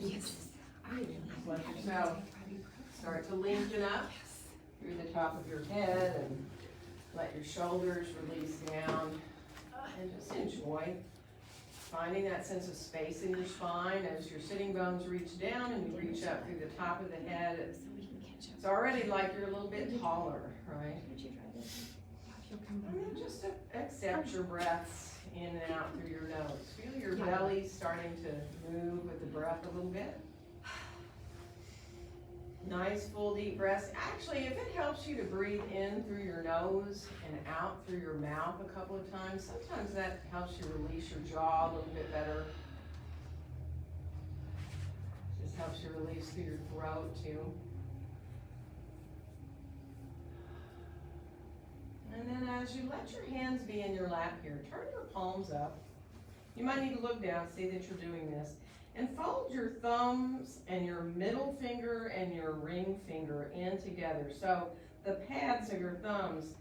Yes. Let yourself start to lengthen up through the top of your head and let your shoulders release down and just enjoy finding that sense of space in your spine as your sitting bones reach down and you reach up through the top of the head. It's already like you're a little bit taller, right? And then just accept your breaths in and out through your nose. Feel your belly starting to move with the breath a little bit. Nice full deep breaths. Actually, if it helps you to breathe in through your nose and out through your mouth a couple of times, sometimes that helps you release your jaw a little bit better. Just helps you release through your throat too. And then as you let your hands be in your lap here, turn your palms up. You might need to look down, see that you're doing this. And fold your thumbs and your middle finger and your ring finger in together. So the pads of your thumbs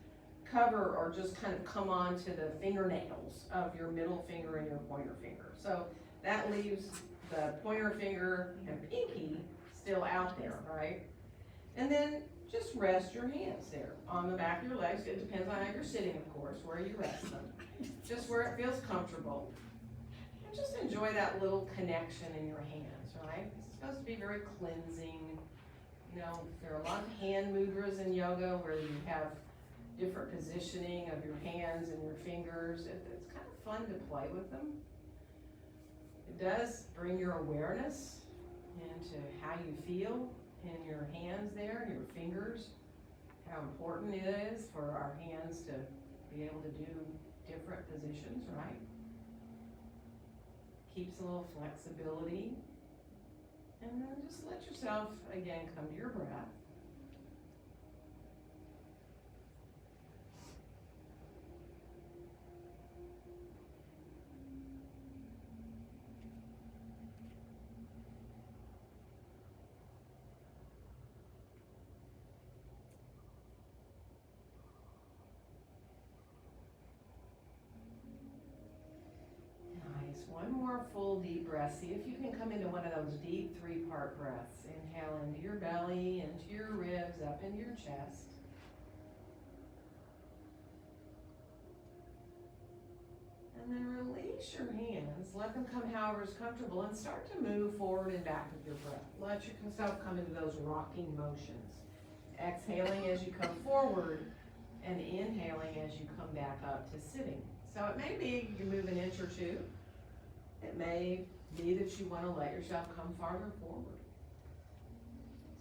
cover or just kind of come onto the fingernails of your middle finger and your pointer finger. So that leaves the pointer finger and pinky still out there, right? And then just rest your hands there on the back of your legs. It depends on how you're sitting, of course, where you rest them. Just where it feels comfortable. And just enjoy that little connection in your hands, right? It's supposed to be very cleansing. You know, there are a lot of hand mudras in yoga where you have different positioning of your hands and your fingers. It's kind of fun to play with them. It does bring your awareness into how you feel in your hands there, and your fingers, how important it is for our hands to be able to do different positions, right? Keeps a little flexibility. And then just let yourself, again, come to your breath. One more full deep breath. See if you can come into one of those deep 3-part breaths. Inhale into your belly, into your ribs, up into your chest. And then release your hands. Let them come however is comfortable and start to move forward and back with your breath. Let yourself come into those rocking motions. Exhaling as you come forward and inhaling as you come back up to sitting. So it may be you can move an inch or two. It may be that you want to let yourself come farther forward.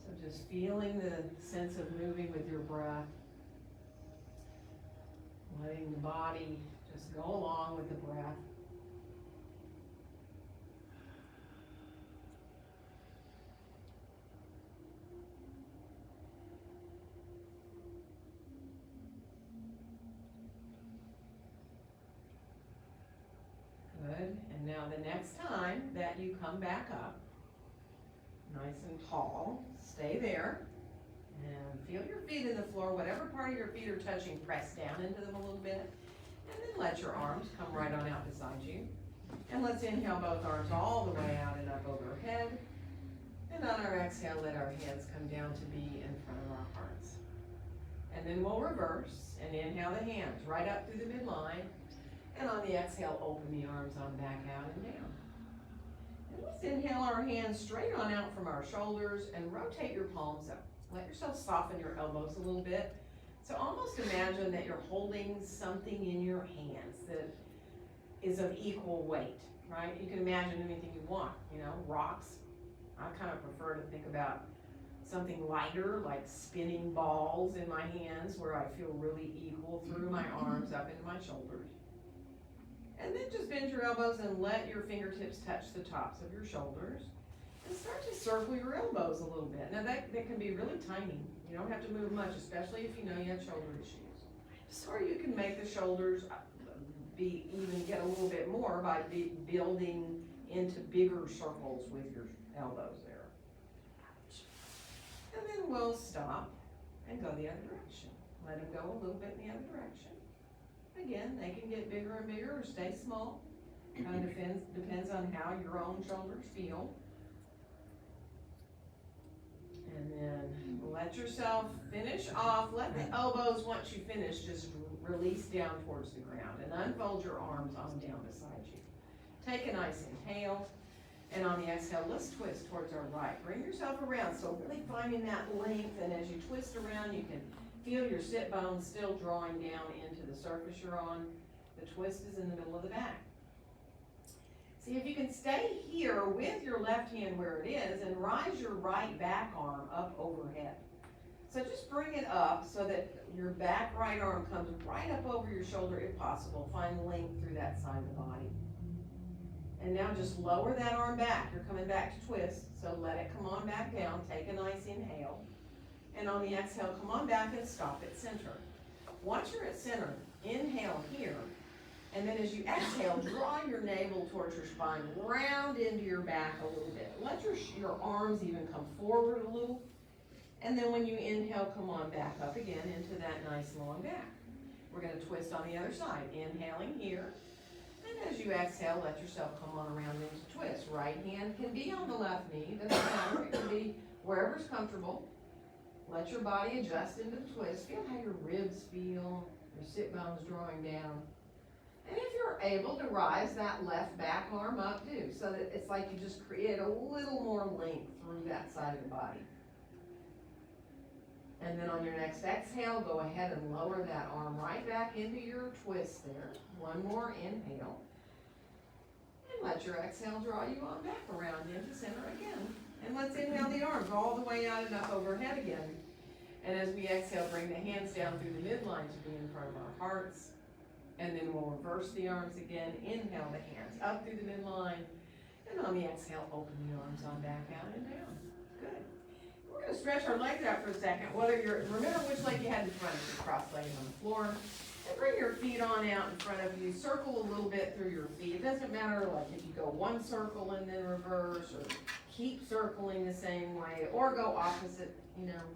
So just feeling the sense of moving with your breath, letting the body just go along with the breath. Good. And now the next time that you come back up, nice and tall, stay there. And feel your feet in the floor. Whatever part of your feet are touching, press down into them a little bit. And then let your arms come right on out beside you. And let's inhale both arms all the way out and up overhead. And on our exhale, let our hands come down to be in front of our hearts. And then we'll reverse and inhale the hands right up through the midline. And on the exhale, open the arms on back out and down. And let's inhale our hands straight on out from our shoulders and rotate your palms up. Let yourself soften your elbows a little bit. So almost imagine that you're holding something in your hands that is of equal weight, right? You can imagine anything you want, you know, rocks. I kind of prefer to think about something lighter, like spinning balls in my hands where I feel really equal through my arms up into my shoulders. And then just bend your elbows and let your fingertips touch the tops of your shoulders. And start to circle your elbows a little bit. Now that can be really tiny. You don't have to move much, especially if you know you have shoulder issues. Or you can make the shoulders even get a little bit more by building into bigger circles with your elbows there. And then we'll stop and go the other direction. Let them go a little bit in the other direction. Again, they can get bigger and bigger or stay small. Kind of depends on how your own shoulders feel. let yourself finish off. Let the elbows, once you finish, just release down towards the ground and unfold your arms on down beside you. Take a nice inhale, and on the exhale, let's twist towards our right. Bring yourself around, so really finding that length, and as you twist around, you can feel your sit bones still drawing down into the surface you're on. The twist is in the middle of the back. See if you can stay here with your left hand where it is and rise your right back arm up overhead. So just bring it up so that your back right arm comes right up over your shoulder if possible. Find length through that side of the body. And now just lower that arm back. You're coming back to twist, so let it come on back down. Take a nice inhale. And on the exhale, come on back and stop at center. Once you're at center, inhale here. And then as you exhale, draw your navel towards your spine, round into your back a little bit. Let your arms even come forward a little. And then when you inhale, come on back up again into that nice long back. We're going to twist on the other side. Inhaling here. And as you exhale, let yourself come on around into twist. Right hand can be on the left knee. Doesn't matter. It can be wherever's comfortable. Let your body adjust into the twist. Feel how your ribs feel, your sit bones drawing down. And if you're able to rise that left back arm up, do, so that it's like you just create a little more length through that side of the body. And then on your next exhale, go ahead and lower that arm right back into your twist there. One more inhale. And let your exhale draw you on back around into center again. And let's inhale the arms all the way out and up overhead again. And as we exhale, bring the hands down through the midline to be in front of our hearts. And then we'll reverse the arms again. Inhale the hands up through the midline. And on the exhale, open the arms on back out and down. Good. We're going to stretch our legs out for a second. Remember which leg you had in front of you, cross-legged on the floor. And bring your feet on out in front of you. Circle a little bit through your feet. It doesn't matter like if you go one circle and then reverse, or keep circling the same way, or go opposite,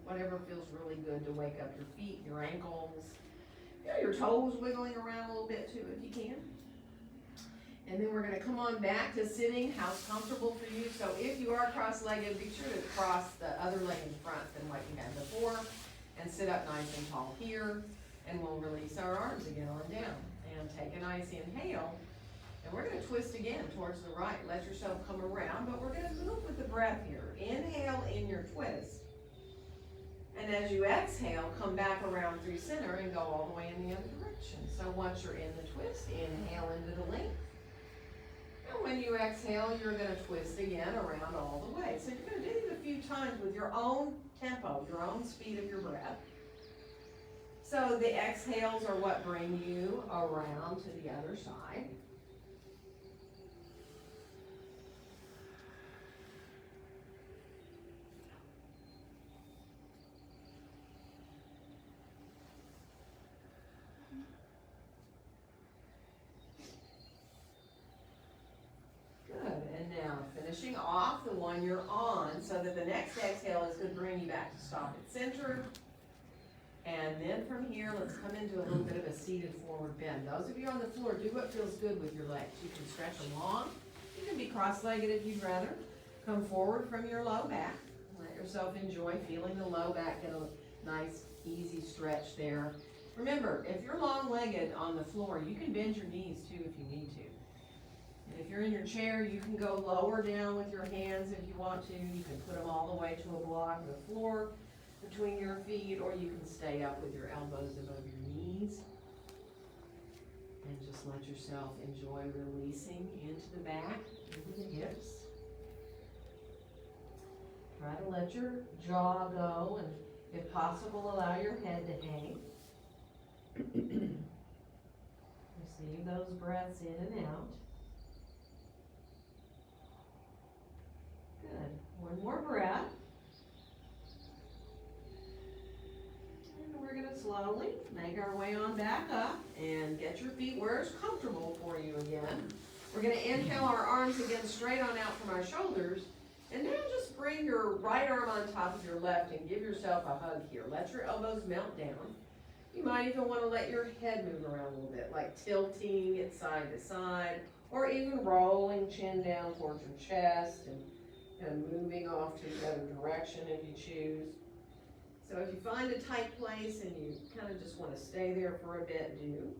whatever feels really good to wake up your feet, your ankles. Your toes wiggling around a little bit too if you can. And then we're going to come on back to sitting, how's comfortable for you. So if you are cross-legged, be sure to cross the other leg in front than what you had before. And sit up nice and tall here. And we'll release our arms again on down. And take a nice inhale. And we're going to twist again towards the right. Let yourself come around, but we're going to move with the breath here. Inhale in your twist. And as you exhale, come back around through center and go all the way in the other direction. So once you're in the twist, inhale into the length. And when you exhale, you're going to twist again around all the way. So you're going to do these a few times with your own tempo, your own speed of your breath. So the exhales are what bring you around to the other side. Finishing off the one you're on, so that the next exhale is going to bring you back to stop at center. And then from here, let's come into a little bit of a seated forward bend. Those of you on the floor, do what feels good with your legs. You can stretch them long. You can be cross-legged if you'd rather. Come forward from your low back. Let yourself enjoy feeling the low back in a nice, easy stretch there. Remember, if you're long-legged on the floor, you can bend your knees too if you need to. And if you're in your chair, you can go lower down with your hands if you want to. You can put them all the way to a block of the floor between your feet, or you can stay up with your elbows above your knees. And just let yourself enjoy releasing into the back, into the hips. Try to let your jaw go, and if possible, allow your head to hang. Receive those breaths in and out. Good. One more breath. And we're going to slowly make our way on back up and get your feet where it's comfortable for you again. We're going to inhale our arms again straight on out from our shoulders. And now just bring your right arm on top of your left and give yourself a hug here. Let your elbows melt down. You might even want to let your head move around a little bit, like tilting it side to side, or even rolling chin down towards your chest and moving off to the other direction if you choose. So if you find a tight place and you kind of just want to stay there for a bit, do.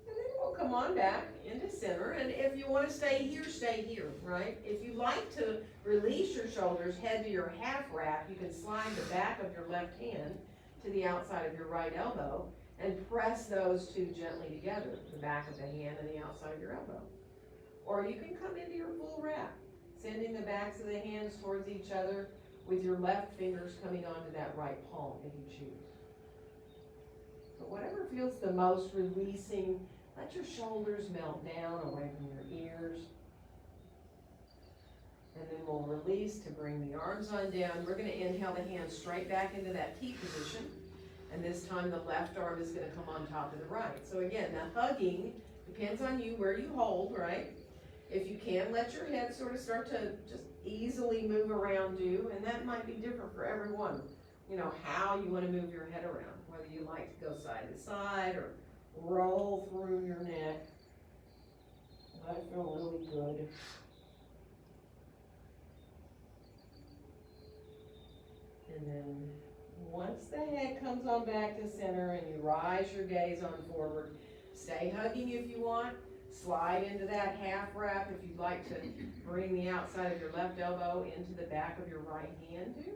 And then we'll come on back into center. And if you want to stay here, right? If you like to release your shoulders, head to your half wrap, you can slide the back of your left hand to the outside of your right elbow and press those two gently together, the back of the hand and the outside of your elbow. Or you can come into your full wrap, sending the backs of the hands towards each other with your left fingers coming onto that right palm if you choose. But whatever feels the most releasing, let your shoulders melt down away from your ears. And then we'll release to bring the arms on down. We're going to inhale the hands straight back into that T position. And this time the left arm is going to come on top of the right. So again, the hugging depends on you where you hold, right? If you can, let your head sort of start to just easily move around, do, and that might be different for everyone. You know, how you want to move your head around, whether you like to go side to side or roll through your neck. I feel really good. And then once the head comes on back to center and you rise your gaze on forward, stay hugging if you want. Slide into that half wrap if you'd like to bring the outside of your left elbow into the back of your right hand too.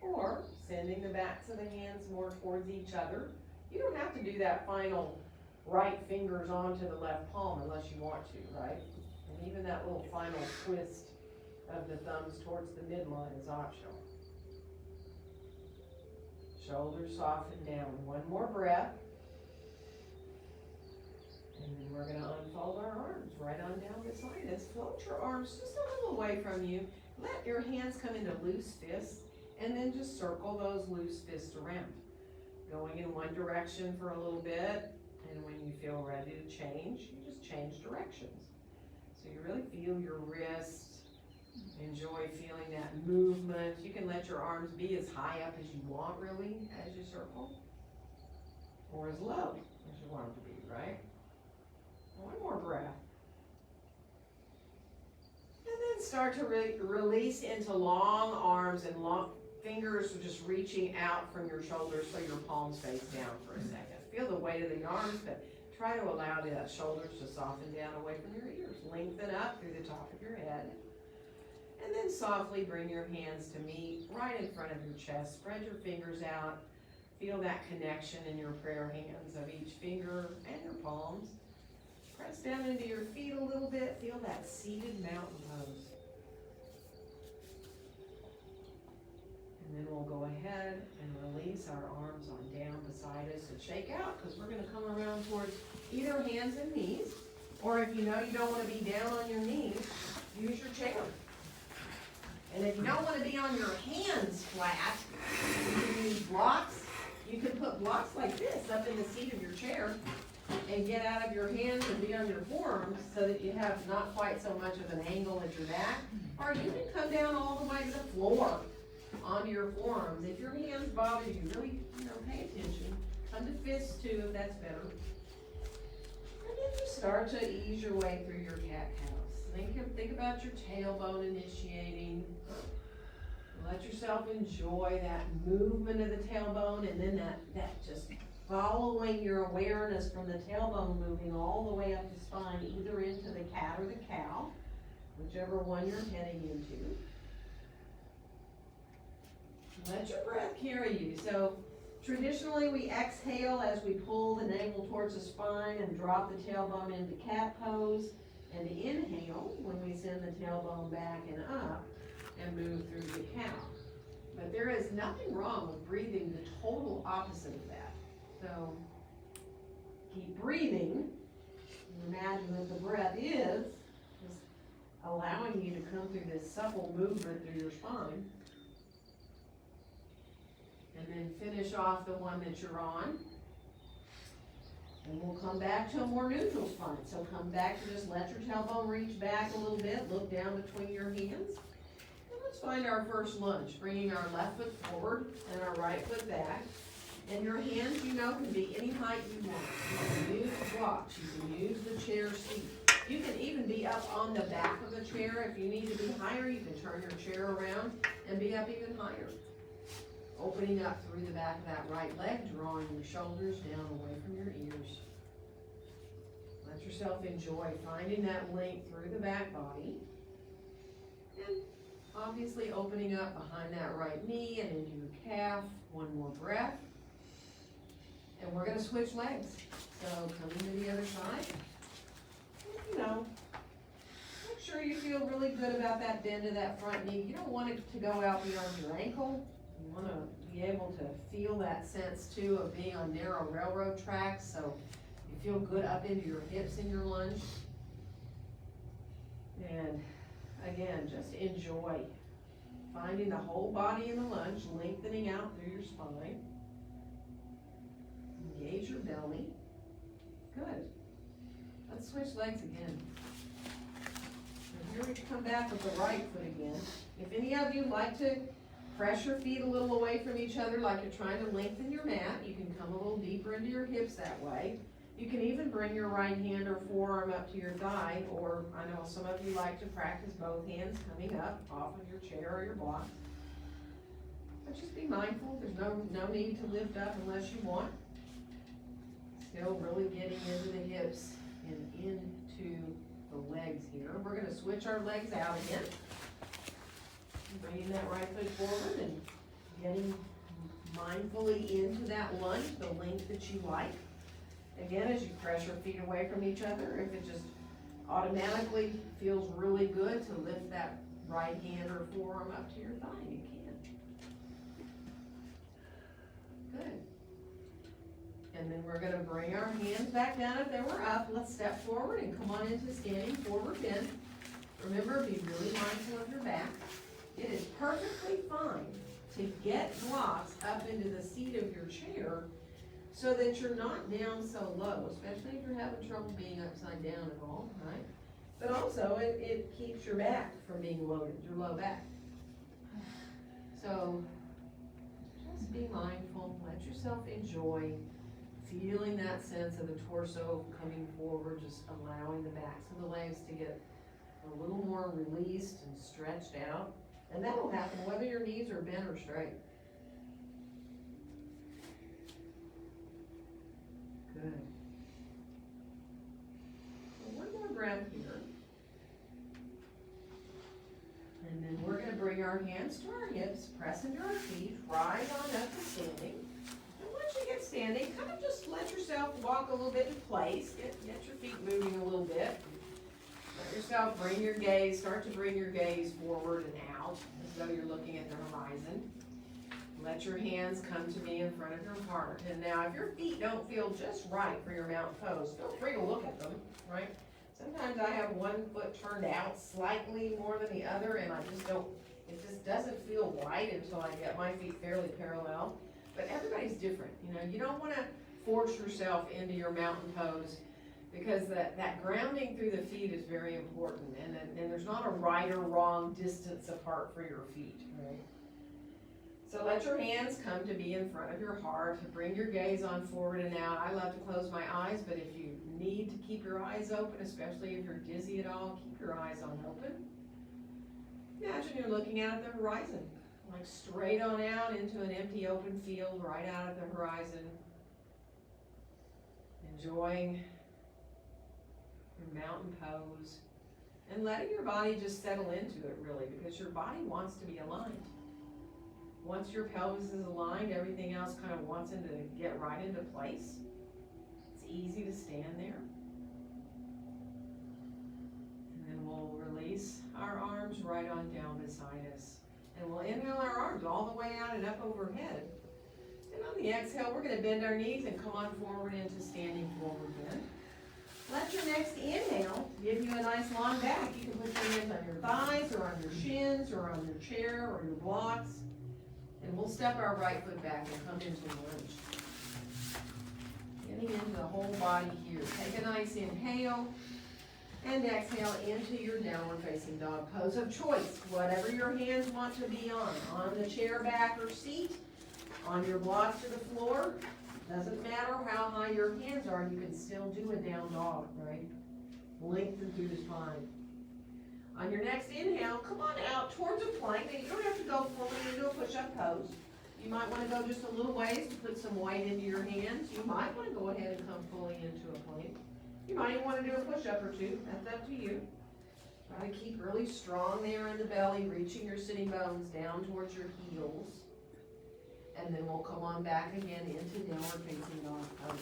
Or sending the backs of the hands more towards each other. You don't have to do that final right fingers onto the left palm unless you want to, right? And even that little final twist of the thumbs towards the midline is optional. Shoulders soften down. One more breath. And then we're going to unfold our arms right on down beside us. Float your arms just a little away from you. Let your hands come into loose fists, and then just circle those loose fists around. Going in one direction for a little bit, and when you feel ready to change, you just change directions. So you really feel your wrists, enjoy feeling that movement. You can let your arms be as high up as you want, really, as you circle, or as low as you want them to be, right? One more breath. And then start to release into long arms and long fingers just reaching out from your shoulders so your palms face down for a second. Feel the weight of the arms, but try to allow the shoulders to soften down away from your ears. Lengthen up through the top of your head. And then softly bring your hands to meet right in front of your chest. Spread your fingers out. Feel that connection in your prayer hands of each finger and your palms. Press down into your feet a little bit. Feel that seated mountain pose. And then we'll go ahead and release our arms on down beside us and shake out, because we're going to come around towards either hands and knees. Or if you know you don't want to be down on your knees, use your chair. And if you don't want to be on your hands flat, you can use blocks. You can put blocks like this up in the seat of your chair and get out of your hands and be on your forearms so that you have not quite so much of an angle at your back. Or you can come down all the way to the floor onto your forearms. If your hands bother you, really, pay attention. Come to fists too, if that's better. And then you start to ease your way through your cat-cows. Think about your tailbone initiating. Let yourself enjoy that movement of the tailbone, and then that just following your awareness from the tailbone moving all the way up the spine, either into the cat or the cow, whichever one you're heading into. Let your breath carry you. So traditionally we exhale as we pull the navel towards the spine and drop the tailbone into cat pose, and inhale when we send the tailbone back and up and move through the cow. But there is nothing wrong with breathing the total opposite of that. So keep breathing. Imagine that the breath is just allowing you to come through this supple movement through your spine. And then finish off the one that you're on. And we'll come back to a more neutral spine. So come back to just let your tailbone reach back a little bit. Look down between your hands. And let's find our first lunge. Bringing our left foot forward and our right foot back. And your hands, can be any height you want. You can use blocks. You can use the chair seat. You can even be up on the back of the chair. If you need to be higher, you can turn your chair around and be up even higher. Opening up through the back of that right leg, drawing your shoulders down away from your ears. Let yourself enjoy finding that length through the back body. And obviously opening up behind that right knee and into your calf. One more breath. And we're gonna switch legs. So coming to the other side. You know, make sure you feel really good about that bend of that front knee. You don't want it to go out beyond your ankle. You want to be able to feel that sense too of being on narrow railroad tracks, so you feel good up into your hips in your lunge. And again, just enjoy finding the whole body in the lunge, lengthening out through your spine. Engage your belly. Good. Let's switch legs again. And here we come back with the right foot again. If any of you like to press your feet a little away from each other like you're trying to lengthen your mat, you can come a little deeper into your hips that way. You can even bring your right hand or forearm up to your thigh, or I know some of you like to practice both hands coming up off of your chair or your block. But just be mindful, there's no need to lift up unless you want. Still really getting into the hips and into the legs here. We're going to switch our legs out again. Bringing that right foot forward and getting mindfully into that lunge, the length that you like. Again, as you press your feet away from each other, if it just automatically feels really good to lift that right hand or forearm up to your thigh, you can. Good. And then we're going to bring our hands back down if they were up. Let's step forward and come on into standing forward bend. Remember, be really mindful of your back. It is perfectly fine to get blocks up into the seat of your chair so that you're not down so low, especially if you're having trouble being upside down at all, right? But also, it keeps your back from being loaded, your low back. So, just be mindful, let yourself enjoy feeling that sense of the torso coming forward, just allowing the backs of the legs to get a little more released and stretched out. And that will happen whether your knees are bent or straight. Good. So one more breath here. And then we're going to bring our hands to our hips, press into our feet, rise on up to standing. And once you get standing, kind of just let yourself walk a little bit in place. Get your feet moving a little bit. Let yourself start to bring your gaze forward and out as though you're looking at the horizon. Let your hands come to be in front of your heart. And now if your feet don't feel just right for your mountain pose, feel free to look at them, right? Sometimes I have one foot turned out slightly more than the other, and it just doesn't feel right until I get my feet fairly parallel. But everybody's different, you know. You don't want to force yourself into your mountain pose, because that grounding through the feet is very important, and there's not a right or wrong distance apart for your feet, right? So let your hands come to be in front of your heart. Bring your gaze on forward and out. I love to close my eyes, but if you need to keep your eyes open, especially if you're dizzy at all, keep your eyes on open. Imagine you're looking out at the horizon, like straight on out into an empty open field right out at the horizon. Enjoying your mountain pose and letting your body just settle into it, really, because your body wants to be aligned. Once your pelvis is aligned, everything else kind of wants to get right into place. It's easy to stand there. And then we'll release our arms right on down beside us. And we'll inhale our arms all the way out and up overhead. And on the exhale, we're going to bend our knees and come on forward into standing forward bend. Let your next inhale give you a nice long back. You can put your hands on your thighs or on your shins or on your chair or your blocks. And we'll step our right foot back and come into lunge. Getting into the whole body here. Take a nice inhale and exhale into your downward facing dog pose of choice. Whatever your hands want to be on the chair back or seat, on your blocks to the floor. Doesn't matter how high your hands are, you can still do a down dog, right? lengthen through the spine. On your next inhale, come on out towards a plank. Now you don't have to go fully into a push-up pose. You might want to go just a little ways to put some weight into your hands. You might want to go ahead and come fully into a plank. You might even want to do a push-up or two. That's up to you. Try to keep really strong there in the belly, reaching your sitting bones down towards your heels. And then we'll come on back again into downward facing dog pose.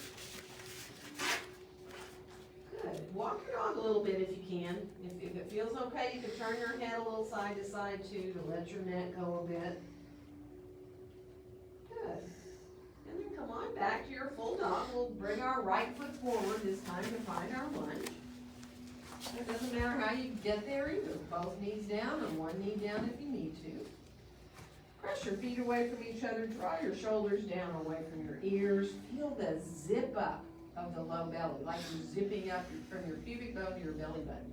Good. Walk your dog a little bit if you can. If it feels okay, you can turn your head a little side to side too to let your neck go a bit. Good. And then come on back to your full dog. We'll bring our right foot forward this time to find our lunge. It doesn't matter how you get there either. Both knees down and one knee down if you need to. Press your feet away from each other. Draw your shoulders down away from your ears. Feel the zip up of the low belly, like you're zipping up from your pubic bone to your belly button.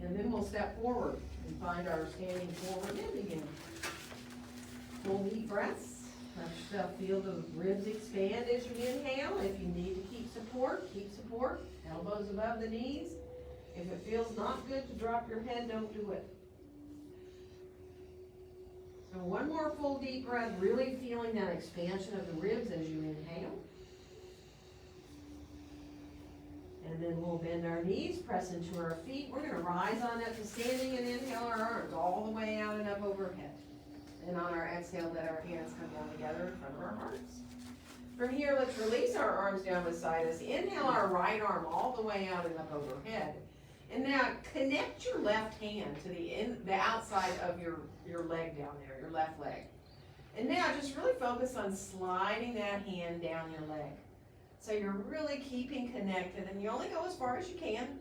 And then we'll step forward and find our standing forward bend again. Full deep breaths. Let yourself feel the ribs expand as you inhale. If you need to keep support, keep support. Elbows above the knees. If it feels not good to drop your head, don't do it. So one more full deep breath, really feeling that expansion of the ribs as you inhale. And then we'll bend our knees, press into our feet. We're going to rise on up to standing and inhale our arms all the way out and up overhead. And on our exhale, let our hands come down together in front of our hearts. From here, let's release our arms down beside us. Inhale our right arm all the way out and up overhead. And now connect your left hand to the outside of your leg down there, your left leg. And now just really focus on sliding that hand down your leg. So you're really keeping connected, and you only go as far as you can.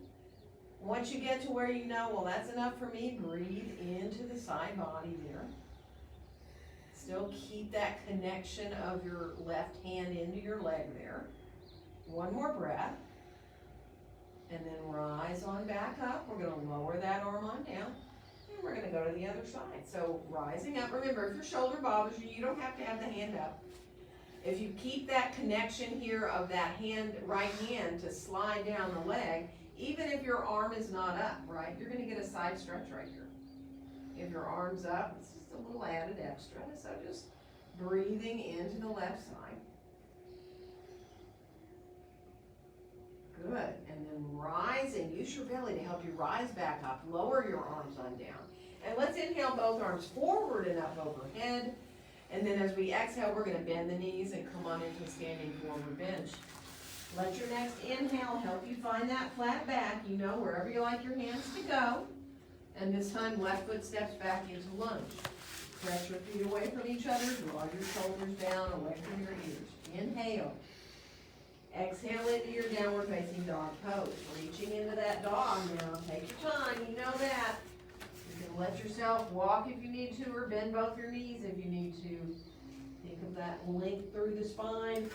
Once you get to where you know, well, that's enough for me, breathe into the side body there. Still keep that connection of your left hand into your leg there. One more breath. And then rise on back up. We're going to lower that arm on down. And we're going to go to the other side. So rising up. Remember, if your shoulder bothers you, you don't have to have the hand up. If you keep that connection here of that hand, right hand to slide down the leg, even if your arm is not up, right, you're going to get a side stretch right here. If your arm's up, it's just a little added extra. So just breathing into the left side. Good. And then rising. Use your belly to help you rise back up. Lower your arms on down. And let's inhale both arms forward and up overhead. And then as we exhale, we're going to bend the knees and come on into a standing forward bench. Let your next inhale help you find that flat back, you know, wherever you like your hands to go. And this time, left foot steps back into lunge. Press your feet away from each other. Draw your shoulders down away from your ears. Inhale. Exhale into your downward facing dog pose. Reaching into that dog now. Take your time, you know that. You can let yourself walk if you need to, or bend both your knees if you need to. Think of that length through the spine,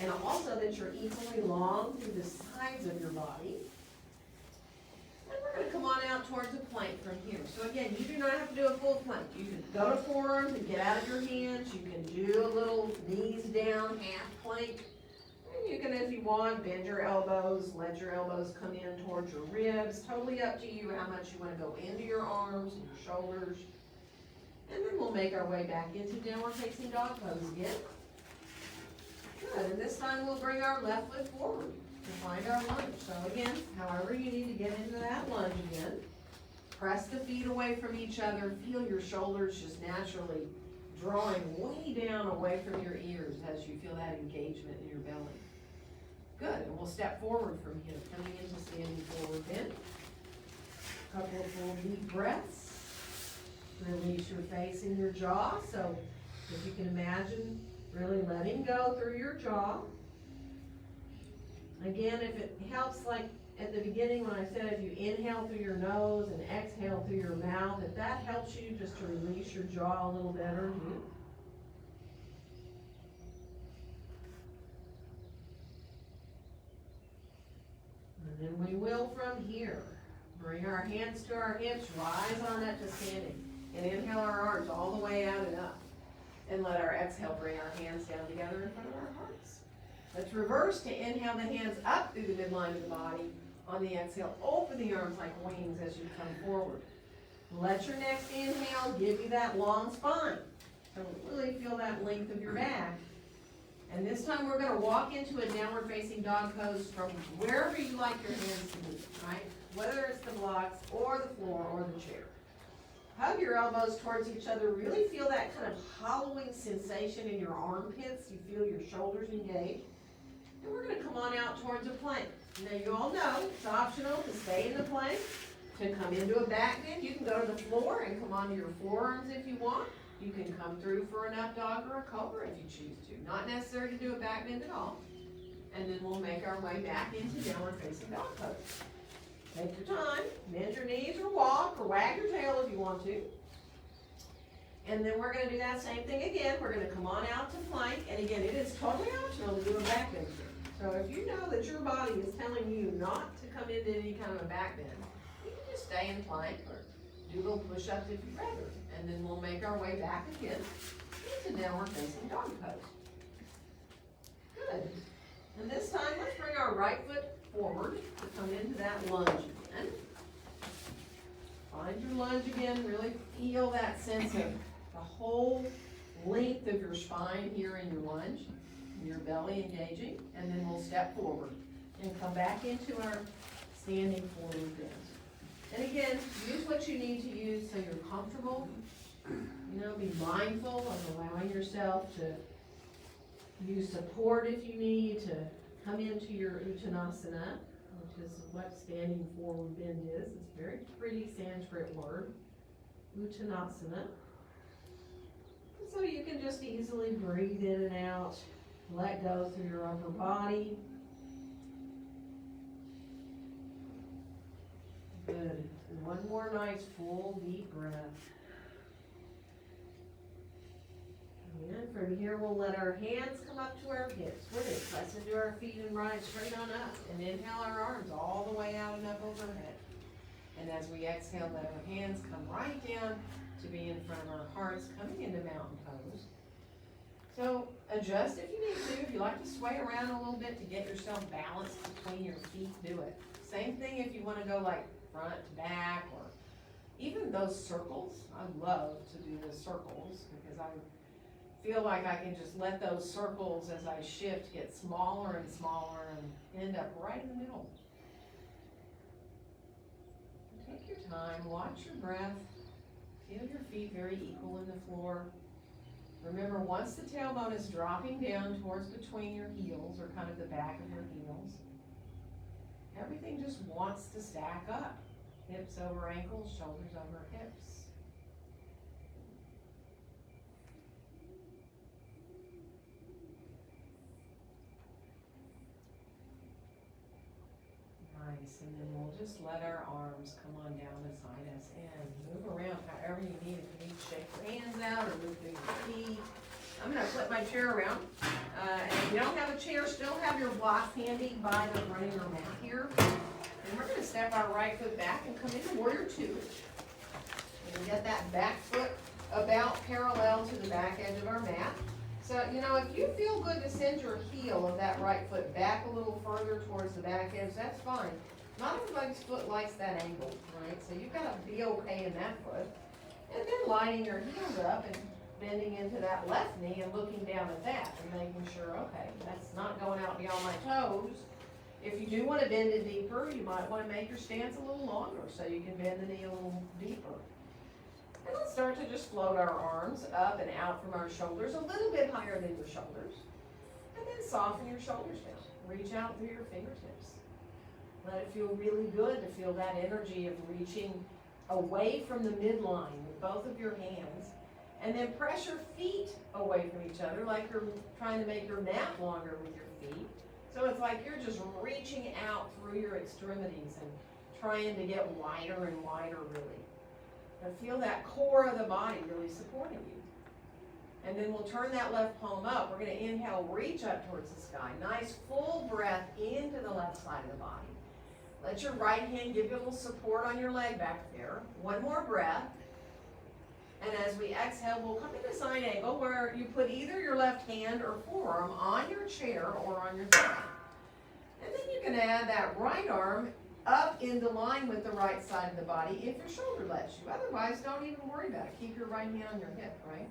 and also that you're equally long through the sides of your body. And we're going to come on out towards a plank from here. So again, you do not have to do a full plank. You can go to forearms and get out of your hands. You can do a little knees down, half plank. And you can, if you want, bend your elbows, let your elbows come in towards your ribs. Totally up to you how much you want to go into your arms and your shoulders. And then we'll make our way back into downward facing dog pose again. Good, and this time we'll bring our left foot forward to find our lunge. So again, however you need to get into that lunge again. Press the feet away from each other. Feel your shoulders just naturally drawing way down away from your ears as you feel that engagement in your belly. Good, and we'll step forward from here, coming into standing forward bend. A couple of full deep breaths. Release your face and your jaw. So if you can imagine really letting go through your jaw. Again, if it helps, like at the beginning when I said if you inhale through your nose and exhale through your mouth, if that helps you just to release your jaw a little better. And then we will from here bring our hands to our hips, rise on up to standing, and inhale our arms all the way out and up. And let our exhale bring our hands down together in front of our hearts. Let's reverse to inhale the hands up through the midline of the body. On the exhale, open the arms like wings as you come forward. Let your next inhale give you that long spine. So really feel that length of your back. And this time we're gonna walk into a downward facing dog pose from wherever you like your hands to be, right? Whether it's the blocks or the floor or the chair. Hug your elbows towards each other. Really feel that kind of hollowing sensation in your armpits. You feel your shoulders engage. And we're gonna come on out towards a plank. Now you all know it's optional to stay in the plank, to come into a back bend. You can go to the floor and come onto your forearms if you want. You can come through for an up dog or a cobra if you choose to. Not necessary to do a back bend at all. And then we'll make our way back into downward facing dog pose. Take your time, bend your knees or walk or wag your tail if you want to. And then we're gonna do that same thing again. We're gonna come on out to plank. And again, it is totally optional to do a back bend here. So if you know that your body is telling you not to come into any kind of a back bend, you can just stay in plank or do little push-ups if you'd rather. And then we'll make our way back again into downward facing dog pose. Good. And this time, let's bring our right foot forward to come into that lunge again. Find your lunge again. Really feel that sense of the whole length of your spine here in your lunge. Your belly engaging, and then we'll step forward and come back into our standing forward bend. And again, use what you need to use so you're comfortable. You know, be mindful of allowing yourself to use support if you need to come into your Uttanasana, which is what standing forward bend is. It's a very pretty Sanskrit word, Uttanasana. So you can just easily breathe in and out. Let go through your upper body. Good. One more nice full deep breath. And from here we'll let our hands come up to our hips. We're going to press into our feet and rise straight on up. And inhale our arms all the way out and up overhead. And as we exhale, let our hands come right down to be in front of our hearts, coming into mountain pose. So adjust if you need to. If you like to sway around a little bit to get yourself balanced between your feet, do it. Same thing if you want to go like front to back or even those circles. I love to do the circles because I feel like I can just let those circles as I shift get smaller and smaller and end up right in the middle. Take your time, watch your breath, feel your feet very equal in the floor. Remember, once the tailbone is dropping down towards between your heels, or kind of the back of your heels, everything just wants to stack up. Hips over ankles, shoulders over hips. Nice, and then we'll just let our arms come on down beside us and move around however you need. If you need to shake your hands out or move through your feet. I'm going to flip my chair around. And if you don't have a chair, still have your blocks handy by the running or mat here. And we're going to step our right foot back and come into Warrior Two. And get that back foot about parallel to the back edge of our mat. So, you know, if you feel good to send your heel of that right foot back a little further towards the back edge, that's fine. Not everybody's foot likes that angle, right? So you've got to be okay in that foot. And then lining your heels up and bending into that left knee and looking down at that and making sure, okay, that's not going out beyond my toes. If you do want to bend it deeper, you might want to make your stance a little longer so you can bend the knee a little deeper. And let's start to just float our arms up and out from our shoulders, a little bit higher than your shoulders. And then soften your shoulders down. Reach out through your fingertips. Let it feel really good to feel that energy of reaching away from the midline with both of your hands. And then press your feet away from each other like you're trying to make your mat longer with your feet. So it's like you're just reaching out through your extremities and trying to get wider and wider, really. And feel that core of the body really supporting you. And then we'll turn that left palm up. We're going to inhale, reach up towards the sky. Nice full breath into the left side of the body. Let your right hand give you a little support on your leg back there. One more breath. And as we exhale, we'll come into side angle where you put either your left hand or forearm on your chair or on your thigh. And then you can add that right arm up into line with the right side of the body if your shoulder lets you. Otherwise, don't even worry about it. Keep your right hand on your hip, right?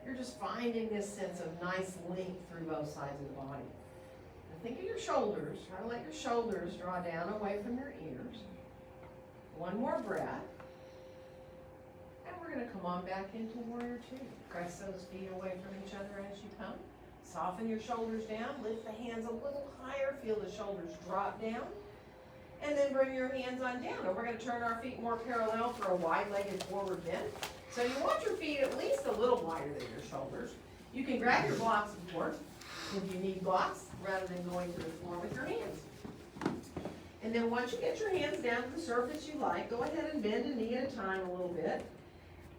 You're just finding this sense of nice length through both sides of the body. Now think of your shoulders. Try to let your shoulders draw down away from your ears. One more breath. And we're going to come on back into warrior two. Press those feet away from each other as you come. Soften your shoulders down. Lift the hands a little higher. Feel the shoulders drop down. And then bring your hands on down. And we're going to turn our feet more parallel for a wide-legged forward bend. So you want your feet at least a little wider than your shoulders. You can grab your blocks, of course, if you need blocks, rather than going to the floor with your hands. And then once you get your hands down to the surface you like, go ahead and bend a knee at a time a little bit.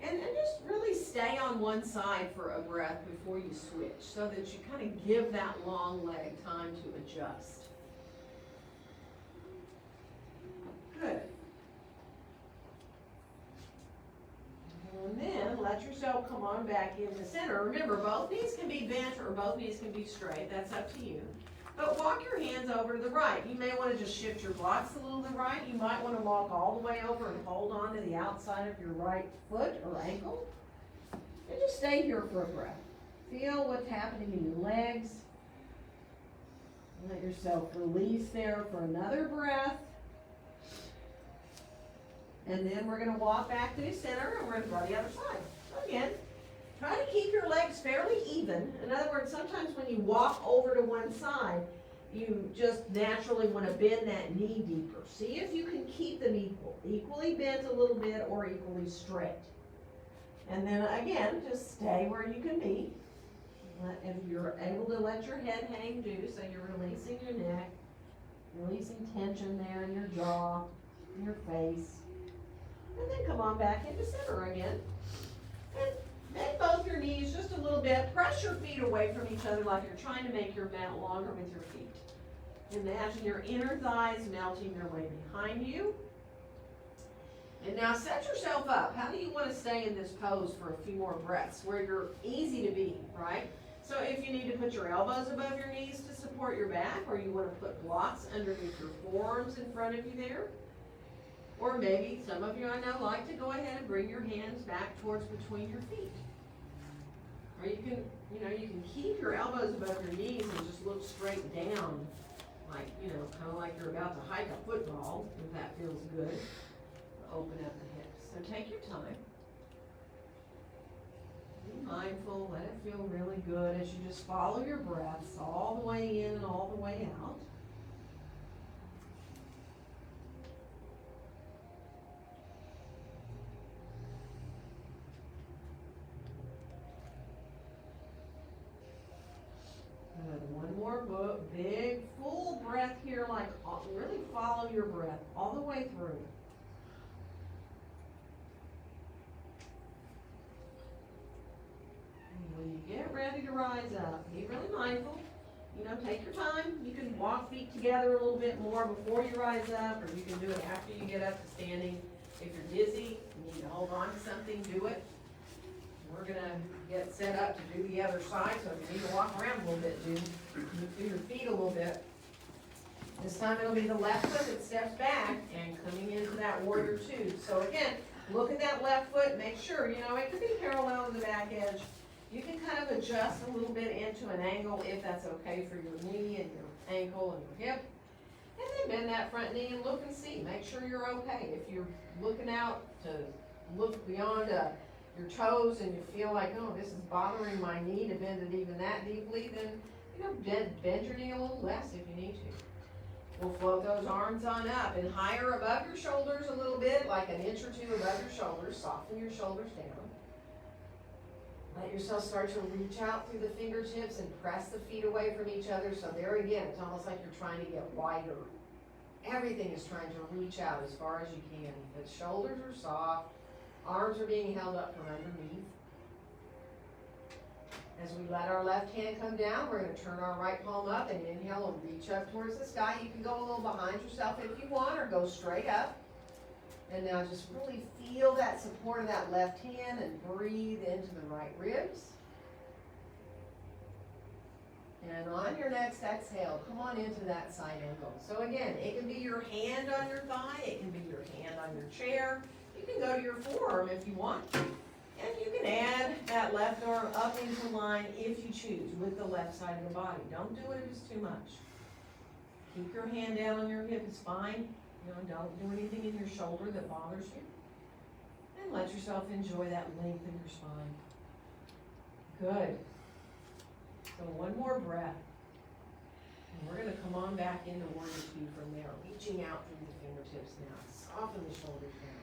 And just really stay on one side for a breath before you switch, so that you kind of give that long leg time to adjust. Good. And then let yourself come on back in the center. Remember, both knees can be bent or both knees can be straight. That's up to you. But walk your hands over to the right. You may want to just shift your blocks a little to the right. You might want to walk all the way over and hold on to the outside of your right foot or ankle. And just stay here for a breath. Feel what's happening in your legs. Let yourself release there for another breath. And then we're going to walk back to the center and we're going to go the other side. So again, try to keep your legs fairly even. In other words, sometimes when you walk over to one side, you just naturally want to bend that knee deeper. See if you can keep them equally bent a little bit or equally straight. And then again, just stay where you can be. If you're able to let your head hang, do so. You're releasing your neck, releasing tension there in your jaw, in your face. And then come on back into center again. And bend both your knees just a little bit. Press your feet away from each other like you're trying to make your mat longer with your feet. Imagine your inner thighs melting their way behind you. And now set yourself up. How do you want to stay in this pose for a few more breaths where you're easy to be, right? So if you need to put your elbows above your knees to support your back, or you want to put blocks underneath your forearms in front of you there, or maybe some of you I know like to go ahead and bring your hands back towards between your feet. Or you can keep your elbows above your knees and just look straight down, like, kind of like you're about to hike a football, if that feels good. Open up the hips. So take your time. Be mindful, let it feel really good as you just follow your breaths all the way in and all the way out. Good. One more big full breath here, like really follow your breath all the way through. When you get ready to rise up, be really mindful. Take your time. You can walk feet together a little bit more before you rise up, or you can do it after you get up to standing. If you're dizzy, you need to hold on to something, do it. We're going to get set up to do the other side, so if you need to walk around a little bit, do your feet a little bit. This time it'll be the left foot that steps back and coming into that warrior two. So again, look at that left foot, make sure, it could be parallel to the back edge. You can kind of adjust a little bit into an angle if that's okay for your knee and your ankle and your hip. And then bend that front knee and look and see. Make sure you're okay. If you're looking out to look beyond your toes and you feel like, oh, this is bothering my knee to bend it even that deeply, then bend your knee a little less if you need to. We'll float those arms on up and higher above your shoulders a little bit, like an inch or two above your shoulders. Soften your shoulders down. Let yourself start to reach out through the fingertips and press the feet away from each other. So there again, it's almost like you're trying to get wider. Everything is trying to reach out as far as you can. The shoulders are soft. Arms are being held up from underneath. As we let our left hand come down, we're going to turn our right palm up and inhale and reach up towards the sky. You can go a little behind yourself if you want, or go straight up. And now just really feel that support of that left hand and breathe into the right ribs. And on your next exhale, come on into that side angle. So again, it can be your hand on your thigh, it can be your hand on your chair. You can go to your forearm if you want. And you can add that left arm up into line if you choose with the left side of the body. Don't do it if it's too much. Keep your hand down on your hip, it's fine. You know, don't do anything in your shoulder that bothers you. And let yourself enjoy that length in your spine. Good. So one more breath. And we're going to come on back into Warrior Two from there, reaching out through the fingertips now. Soften the shoulders down.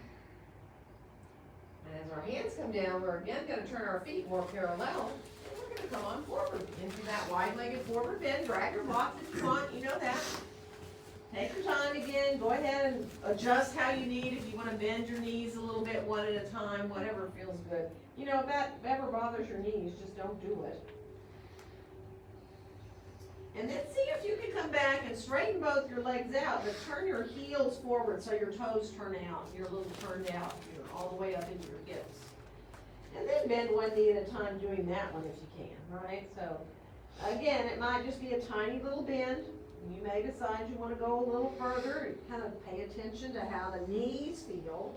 And as our hands come down, we're again going to turn our feet more parallel. And we're going to come on forward into that wide-legged forward bend. Drag your blocks if you want. You know that. Take your time again. Go ahead and adjust how you need. If you want to bend your knees a little bit, one at a time, whatever feels good. You know, if that ever bothers your knees, just don't do it. And then see if you can come back and straighten both your legs out, but turn your heels forward so your toes turn out. You're a little turned out here, all the way up into your hips. And then bend one knee at a time doing that one if you can, right? So again, it might just be a tiny little bend. You may decide you want to go a little further. Kind of pay attention to how the knees feel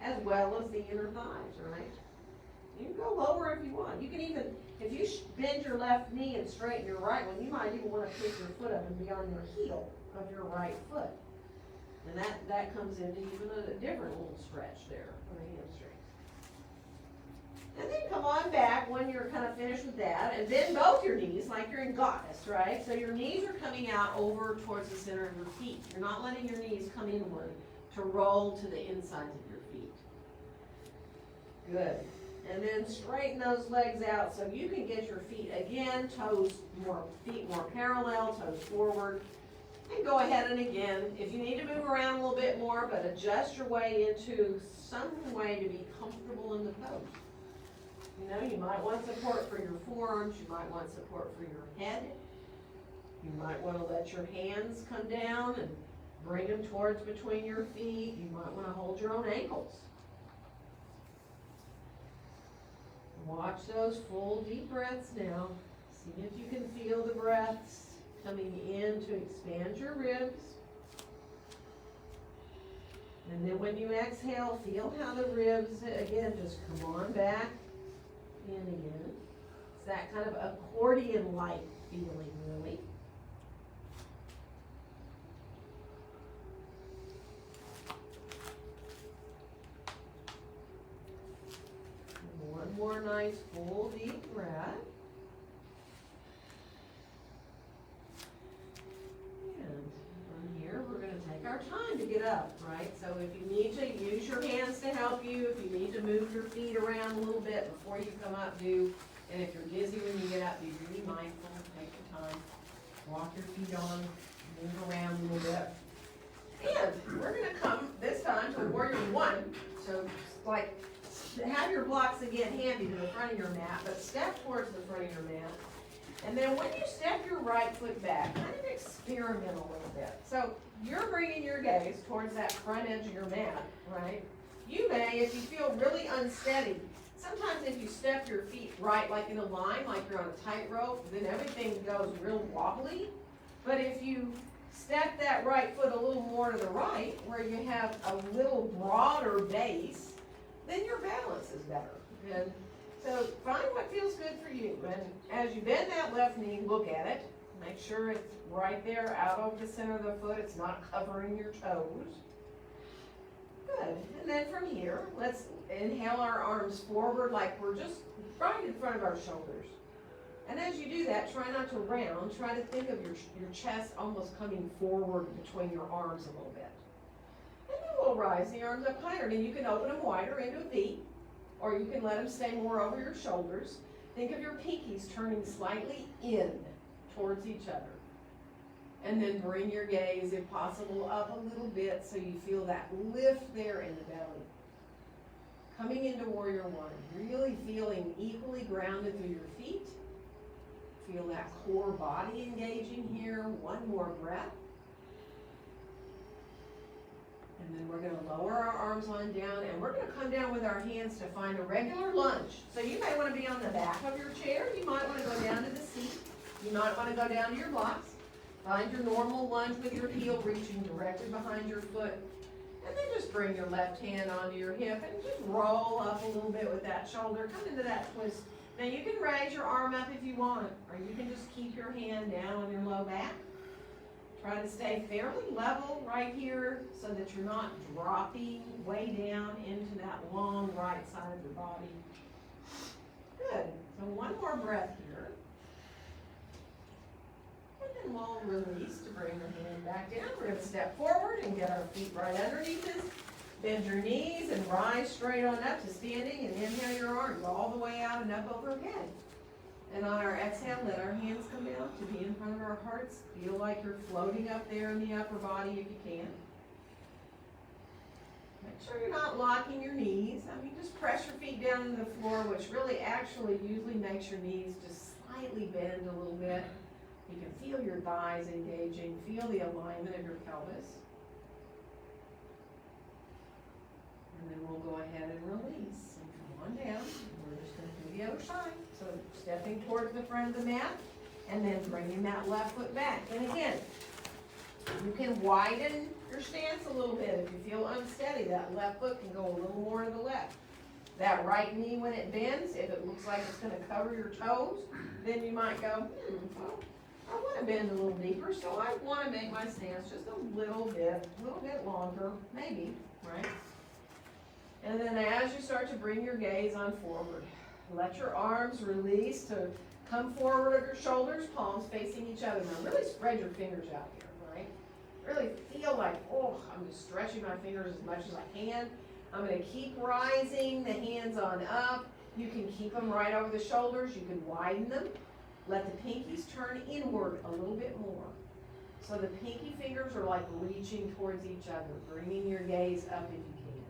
as well as the inner thighs, right? You can go lower if you want. You can even, if you bend your left knee and straighten your right one, you might even want to pick your foot up and be on your heel of your right foot. And that comes into even a different little stretch there on the hamstring. And then come on back when you're kind of finished with that, and bend both your knees like you're in goddess, right? So your knees are coming out over towards the center of your feet. You're not letting your knees come inward to roll to the insides of your feet. Good. And then straighten those legs out so you can get your feet again, feet more parallel, toes forward. And go ahead and again, if you need to move around a little bit more, but adjust your way into some way to be comfortable in the pose. You know, you might want support for your forearms, you might want support for your head. You might want to let your hands come down and bring them towards between your feet. You might want to hold your own ankles. Watch those full deep breaths now. See if you can feel the breaths coming in to expand your ribs. And then when you exhale, feel how the ribs, again, just come on back in again. It's that kind of accordion-like feeling, really. And one more nice full deep breath. And from here, we're going to take our time to get up, right? So if you need to, use your hands to help you. If you need to move your feet around a little bit before you come up, do. And if you're dizzy when you get up, be really mindful. Take your time. Walk your feet on. Move around a little bit. And we're going to come this time to Warrior One. So like, have your blocks again handy to the front of your mat, but step towards the front of your mat. And then when you step your right foot back, kind of experiment a little bit. So you're bringing your gaze towards that front edge of your mat, right? You may, if you feel really unsteady, sometimes if you step your feet right, like in a line, like you're on a tightrope, then everything goes real wobbly. But if you step that right foot a little more to the right, where you have a little broader base, then your balance is better. And so find what feels good for you. And as you bend that left knee, look at it. Make sure it's right there out of the center of the foot. It's not covering your toes. Good. And then from here, let's inhale our arms forward like we're just right in front of our shoulders. And as you do that, try not to round. Try to think of your chest almost coming forward between your arms a little bit. And then we'll rise the arms up higher. And you can open them wider into a V, or you can let them stay more over your shoulders. Think of your pinkies turning slightly in towards each other. And then bring your gaze, if possible, up a little bit so you feel that lift there in the belly. Coming into Warrior One, really feeling equally grounded through your feet. Feel that core body engaging here. One more breath. And then we're going to lower our arms on down, and we're going to come down with our hands to find a regular lunge. So you may want to be on the back of your chair. You might want to go down to the seat. You might want to go down to your blocks. Find your normal lunge with your heel reaching directly behind your foot. And then just bring your left hand onto your hip and just roll up a little bit with that shoulder. Come into that twist. Now you can raise your arm up if you want, or you can just keep your hand down on your low back. Try to stay fairly level right here so that you're not dropping way down into that long right side of your body. Good. So one more breath here. And then we'll release to bring the hand back down. We're going to step forward and get our feet right underneath us. Bend your knees and rise straight on up to standing, and inhale your arms all the way out and up overhead. And on our exhale, let our hands come down to be in front of our hearts. Feel like you're floating up there in the upper body if you can. Make sure you're not locking your knees. I mean, just press your feet down to the floor, which really actually usually makes your knees just slightly bend a little bit. You can feel your thighs engaging. Feel the alignment of your pelvis. And then we'll go ahead and release. And come on down. We're just going to do the other side. So stepping towards the front of the mat, and then bringing that left foot back. And again, you can widen your stance a little bit. If you feel unsteady, that left foot can go a little more to the left. That right knee, when it bends, if it looks like it's going to cover your toes, then you might go, well, I want to bend a little deeper, so I want to make my stance just a little bit longer, maybe, right? And then as you start to bring your gaze on forward, let your arms release to come forward of your shoulders, palms facing each other. Now really spread your fingers out here, right? Really feel like, oh, I'm just stretching my fingers as much as I can. I'm going to keep rising the hands on up. You can keep them right over the shoulders. You can widen them. Let the pinkies turn inward a little bit more. So the pinky fingers are like reaching towards each other, bringing your gaze up if you can.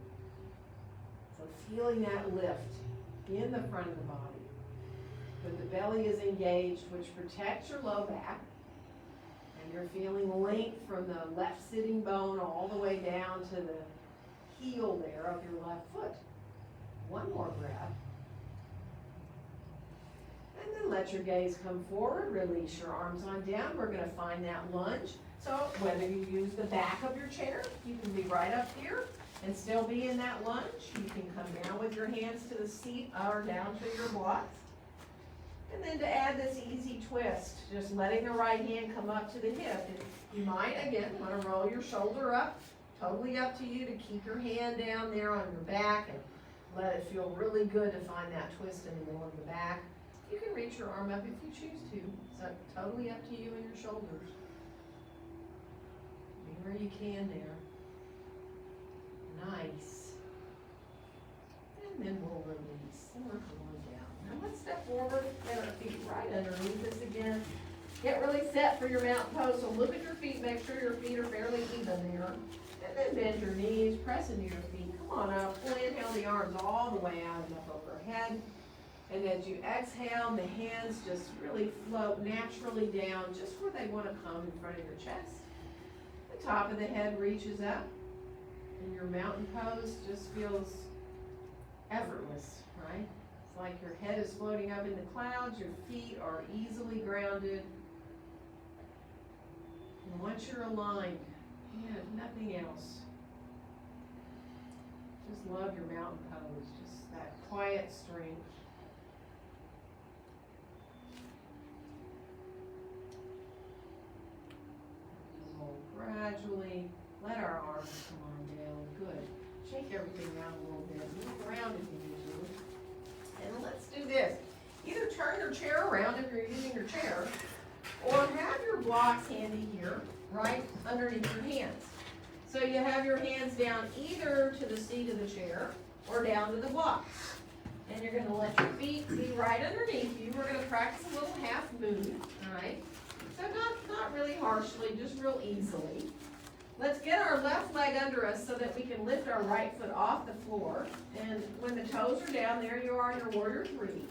So feeling that lift in the front of the body. But the belly is engaged, which protects your low back. And you're feeling length from the left sitting bone all the way down to the heel there of your left foot. One more breath. And then let your gaze come forward. Release your arms on down. We're going to find that lunge. So whether you use the back of your chair, you can be right up here and still be in that lunge. You can come down with your hands to the seat or down to your blocks. And then to add this easy twist, just letting the right hand come up to the hip. And you might, again, want to roll your shoulder up. Totally up to you to keep your hand down there on your back and let it feel really good to find that twist in the middle of the back. You can reach your arm up if you choose to. So totally up to you and your shoulders. Be where you can there. Nice. And then we'll release. And we're going down. Now let's step forward. Get our feet right underneath us again. Get really set for your mountain pose. So look at your feet. Make sure your feet are fairly even there. And then bend your knees. Press into your feet. Come on up. Inhale the arms all the way out and up overhead. And as you exhale, the hands just really float naturally down just where they want to come in front of your chest. The top of the head reaches up. And your mountain pose just feels effortless, right? It's like your head is floating up in the clouds, your feet are easily grounded. And once you're aligned, you have nothing else. Just love your mountain pose, just that quiet strength. We'll gradually let our arms come on down. Good. Shake everything around a little bit. Move around if you need to. And let's do this. Either turn your chair around if you're using your chair, or have your blocks handy here, right underneath your hands. So you have your hands down either to the seat of the chair or down to the blocks. And you're going to let your feet be right underneath you. We're going to practice a little half moon, all right? So not really harshly, just real easily. Let's get our left leg under us so that we can lift our right foot off the floor. And when the toes are down, there you are in your warrior three.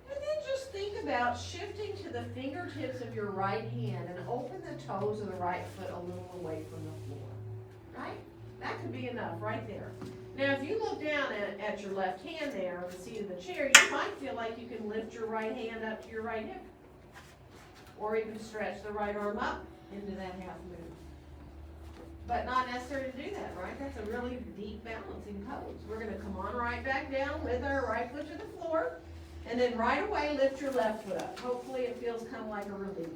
And then just think about shifting to the fingertips of your right hand and open the toes of the right foot a little away from the floor, right? That could be enough right there. Now, if you look down at your left hand there on the seat of the chair, you might feel like you can lift your right hand up to your right hip. or even stretch the right arm up into that half moon. But not necessary to do that, right? That's a really deep balancing pose. We're gonna come on right back down with our right foot to the floor, and then right away lift your left foot up. Hopefully it feels kind of like a relief.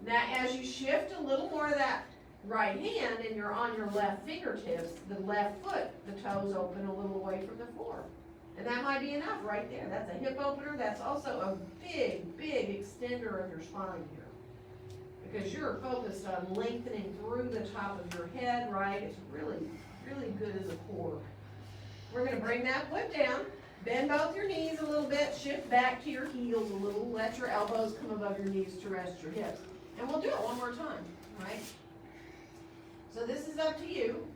Now as you shift a little more of that right hand and you're on your left fingertips, the left foot, the toes open a little away from the floor. And that might be enough right there. That's a hip opener. That's also a big, big extender of your spine here. Because you're focused on lengthening through the top of your head, right? It's really, really good as a core. We're gonna bring that foot down, bend both your knees a little bit, shift back to your heels a little, let your elbows come above your knees to rest your hips. And we'll do it one more time, right? So this is up to you.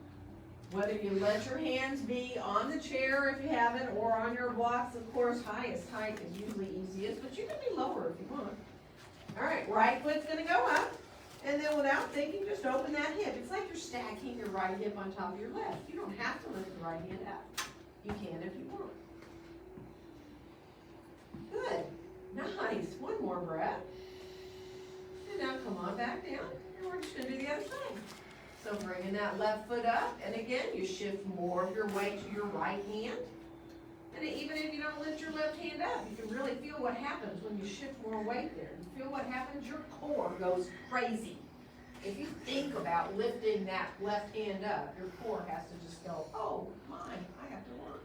Whether you let your hands be on the chair if you haven't, or on your blocks, of course, highest height is usually easiest, but you can be lower if you want. All right, right foot's gonna go up, and then without thinking, just open that hip. It's like you're stacking your right hip on top of your left. You don't have to lift the right hand up. You can if you want. Good, nice, one more breath. And now come on back down, and we're just gonna do the other side. So bringing that left foot up, and again, you shift more of your weight to your right hand. And even if you don't lift your left hand up, you can really feel what happens when you shift more weight there. You feel what happens, your core goes crazy. If you think about lifting that left hand up, your core has to just go, oh my, I have to work.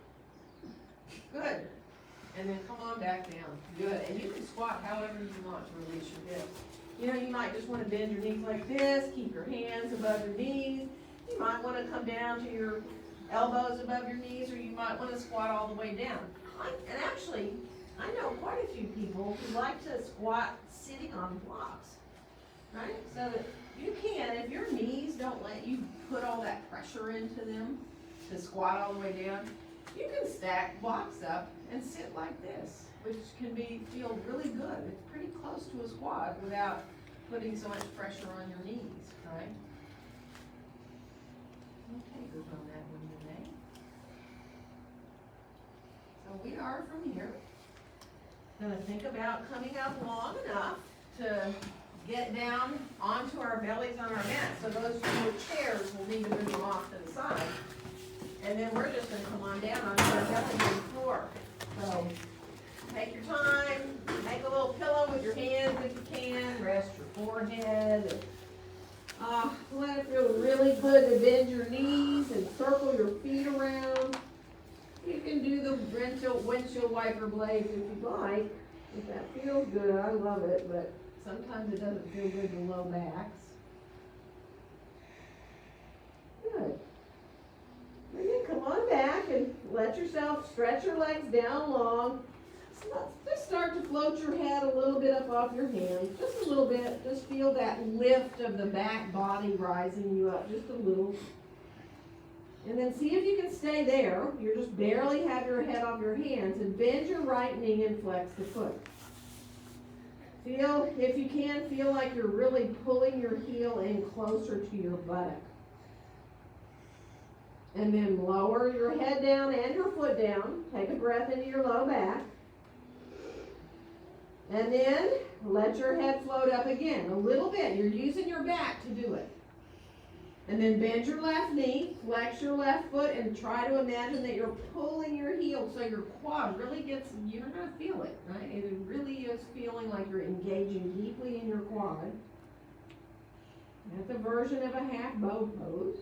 Good. And then come on back down. Good. And you can squat however you want to release your hips. You know, you might just want to bend your knees like this, keep your hands above your knees. You might want to come down to your elbows above your knees, or you might want to squat all the way down. And actually, I know quite a few people who like to squat sitting on blocks, right? So that you can, if your knees don't let you put all that pressure into them to squat all the way down, you can stack blocks up and sit like this, which can feel really good. It's pretty close to a squat without putting so much pressure on your knees, right? Okay, good on that one today. So we are from here gonna think about coming up long enough to get down onto our bellies on our mat. So those with chairs will need to move them off to the side. And then we're just gonna come on down onto our belly on the floor. So take your time, make a little pillow with your hands if you can, rest your forehead. Let it feel really good to bend your knees and circle your feet around. You can do the windshield wiper blades if you'd like. If that feels good, I love it, but sometimes it doesn't feel good to low backs. Good. And then come on back and let yourself stretch your legs down long. Just start to float your head a little bit up off your hands, just a little bit. Just feel that lift of the back body rising you up just a little. And then see if you can stay there. You just barely have your head off your hands, and bend your right knee and flex the foot. Feel, if you can, feel like you're really pulling your heel in closer to your buttock. And then lower your head down and your foot down. Take a breath into your low back. And then let your head float up again a little bit. You're using your back to do it. And then bend your left knee, flex your left foot, and try to imagine that you're pulling your heel so your quad really gets, you're going to feel it, right? It really is feeling like you're engaging deeply in your quad. That's a version of a half bow pose.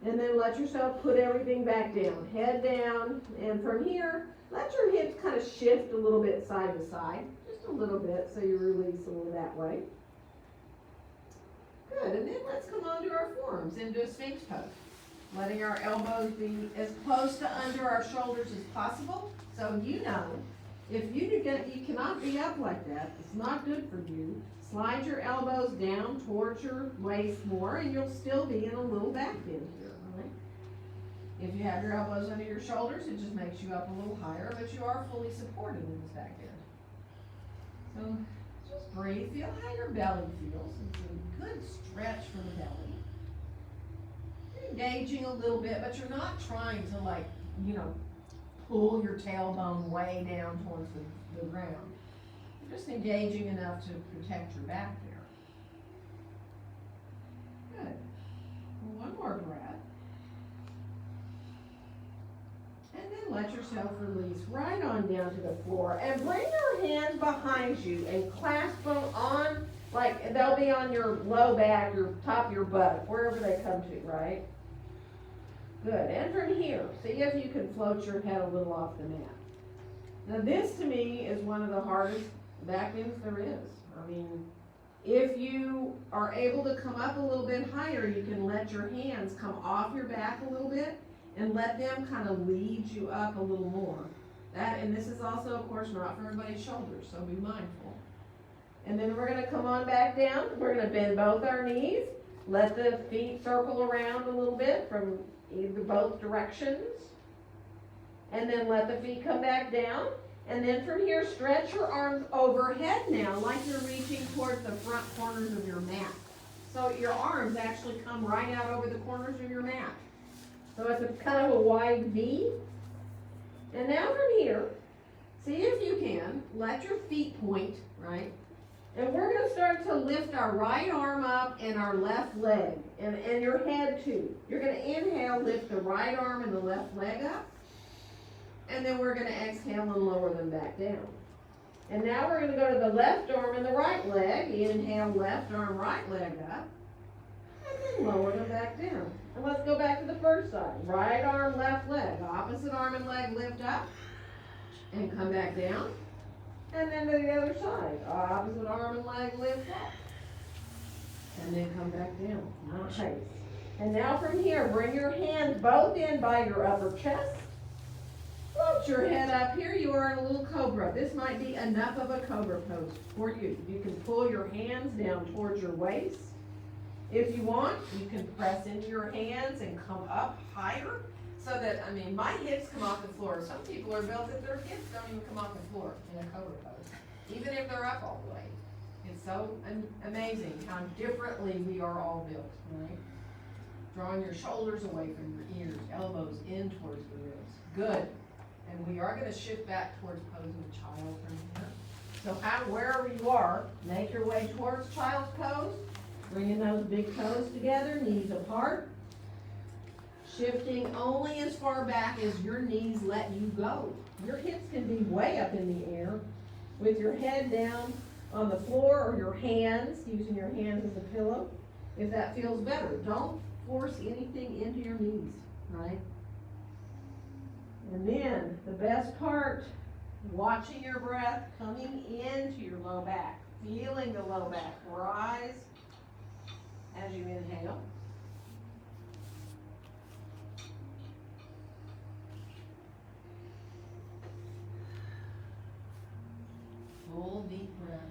And then let yourself put everything back down, head down, and from here, let your hips kind of shift a little bit side to side, just a little bit, so you release a little that way. Good, and then let's come onto our forearms into a Sphinx pose. Letting our elbows be as close to under our shoulders as possible. So you know, if you cannot be up like that, it's not good for you. Slide your elbows down towards your waist more, and you'll still be in a little back bend here, right? If you have your elbows under your shoulders, it just makes you up a little higher, but you are fully supported in this back bend. So just breathe, feel how your belly feels. It's a good stretch for the belly. You're engaging a little bit, but you're not trying to pull your tailbone way down towards the ground. Just engaging enough to protect your back there. Good. One more breath. And then let yourself release right on down to the floor. And bring your hands behind you and clasp them on, like they'll be on your low back, your top of your butt, wherever they come to, right? Good. And from here, see if you can float your head a little off the mat. Now this to me is one of the hardest back bends there is. I mean, if you are able to come up a little bit higher, you can let your hands come off your back a little bit and let them kind of lead you up a little more. And this is also, of course, not for everybody's shoulders, so be mindful. And then we're going to come on back down. We're going to bend both our knees. Let the feet circle around a little bit from both directions. And then let the feet come back down. And then from here, stretch your arms overhead now, like you're reaching towards the front corners of your mat. So your arms actually come right out over the corners of your mat. So it's a kind of a wide V. And now from here, see if you can, let your feet point, right? And we're going to start to lift our right arm up and our left leg, and your head too. You're going to inhale, lift the right arm and the left leg up. And then we're going to exhale and lower them back down. And now we're going to go to the left arm and the right leg. Inhale, left arm, right leg up. And then lower them back down. And let's go back to the first side. Right arm, left leg. Opposite arm and leg lift up. And come back down. And then to the other side. Opposite arm and leg lift up. And then come back down. Nice. And now from here, bring your hands both in by your upper chest. Float your head up. Here you are in a little cobra. This might be enough of a cobra pose for you. You can pull your hands down towards your waist. If you want, you can press into your hands and come up higher so that, I mean, my hips come off the floor. Some people are built that their hips don't even come off the floor in a cobra pose, even if they're up all the way. It's so amazing how differently we are all built, right? Drawing your shoulders away from your ears, elbows in towards the ribs. Good. And we are going to shift back towards posing a child from here. So wherever you are, make your way towards child's pose. Bringing those big toes together, knees apart. Shifting only as far back as your knees let you go. Your hips can be way up in the air with your head down on the floor or your hands, using your hands as a pillow, if that feels better. Don't force anything into your knees, right? And then the best part, watching your breath coming into your low back, feeling the low back rise as you inhale. Full deep breaths.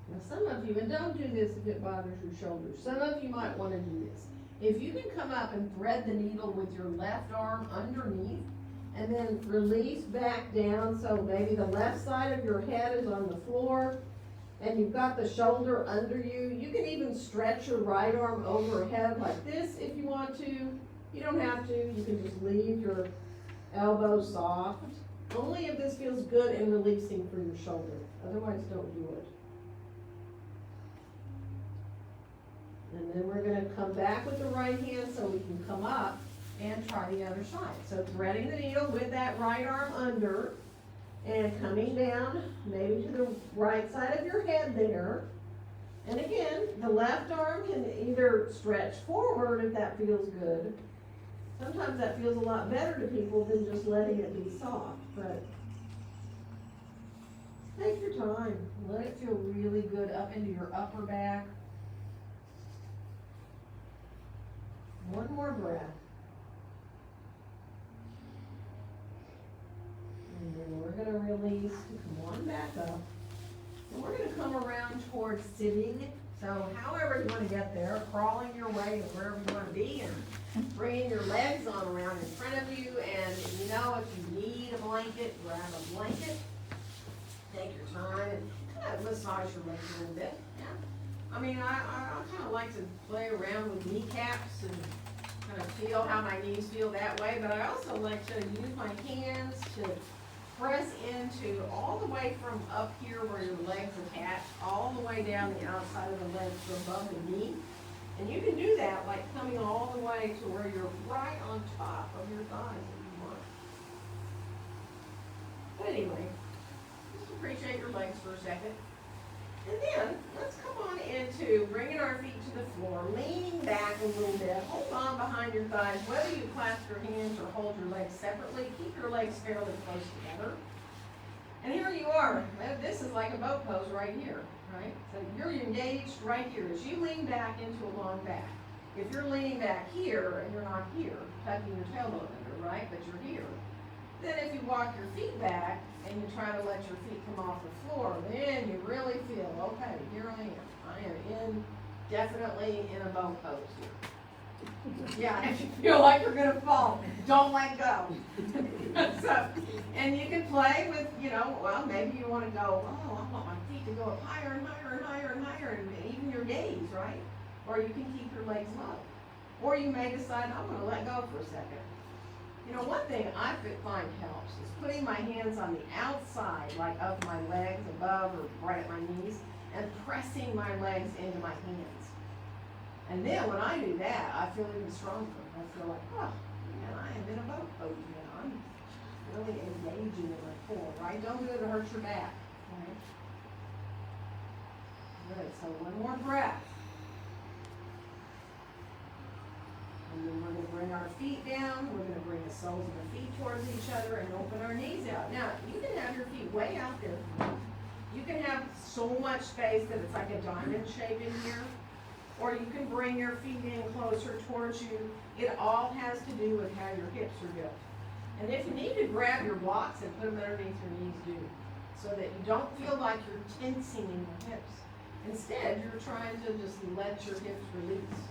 Now some of you, and don't do this if it bothers your shoulders, some of you might want to do this. If you can come up and thread the needle with your left arm underneath and then release back down, so maybe the left side of your head is on the floor and you've got the shoulder under you. You can even stretch your right arm overhead like this if you want to. You don't have to. You can just leave your elbows soft. Only if this feels good and releasing for your shoulder. Otherwise, don't do it. And then we're going to come back with the right hand so we can come up and try the other side. So threading the needle with that right arm under and coming down maybe to the right side of your head there. And again, the left arm can either stretch forward if that feels good. Sometimes that feels a lot better to people than just letting it be soft, but take your time. Let it feel really good up into your upper back. One more breath. And then we're going to release to come on back up. And we're going to come around towards sitting. So however you want to get there, crawling your way to wherever you want to be and bringing your legs on around in front of you. And if you need a blanket, grab a blanket. Take your time and kind of massage your legs a little bit. Yeah. I mean, I kind of like to play around with kneecaps and kind of feel how my knees feel that way, but I also like to use my hands to press into all the way from up here where your legs attach, all the way down the outside of the legs to above the knee. And you can do that like coming all the way to where you're right on top of your thighs if you want. But anyway, just appreciate your legs for a second. And then, let's come on into bringing our feet to the floor, leaning back a little bit, hold on behind your thighs, whether you clasp your hands or hold your legs separately, keep your legs fairly close together. And here you are, this is like a boat pose right here, right? So you're engaged right here as you lean back into a long back. If you're leaning back here and you're not here, tucking your tailbone under, right, but you're here, then if you walk your feet back and you try to let your feet come off the floor, then you really feel, okay, here I am. I am definitely in a boat pose here. Yeah, if you feel like you're gonna fall, don't let go. So, and you can play with, well, maybe you wanna go, oh, I want my feet to go up higher and higher and higher and higher, and even your gaze, right? Or you can keep your legs low. Or you may decide, I'm gonna let go for a second. One thing I find helps is putting my hands on the outside, like of my legs, above or right at my knees, and pressing my legs into my hands. And then when I do that, I feel even stronger. I feel like, oh, man, I am in a boat pose now. I'm really engaging in my core, right? Don't do it to hurt your back, right? Good, so one more breath. And then we're going to bring our feet down. We're going to bring the soles of our feet towards each other and open our knees out. Now, you can have your feet way out there. You can have so much space that it's like a diamond shape in here. Or you can bring your feet in closer towards you. It all has to do with how your hips are built. And if you need to grab your blocks and put them underneath your knees, do. So that you don't feel like you're tensing in your hips. Instead, you're trying to just let your hips release.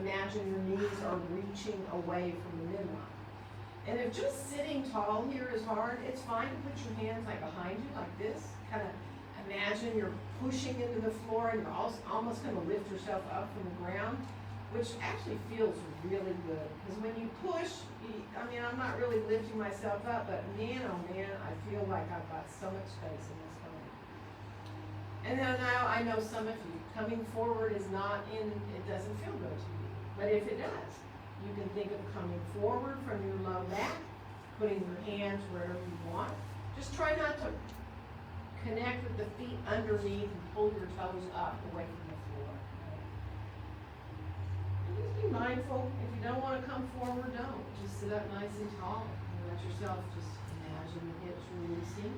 Imagine your knees are reaching away from the midline. And if just sitting tall here is hard, it's fine to put your hands like behind you, like this. Kind of imagine you're pushing into the floor and you're almost going to lift yourself up from the ground, which actually feels really good. Because when you push, I'm not really lifting myself up, but man, oh man, I feel like I've got so much space in this body. And then now I know some of you, coming forward is not in, it doesn't feel good to you. But if it does, you can think of coming forward from your low back, putting your hands wherever you want. Just try not to connect with the feet underneath and pull your toes up away from the floor. And just be mindful. If you don't want to come forward, don't. Just sit up nice and tall and let yourself just imagine the hips releasing.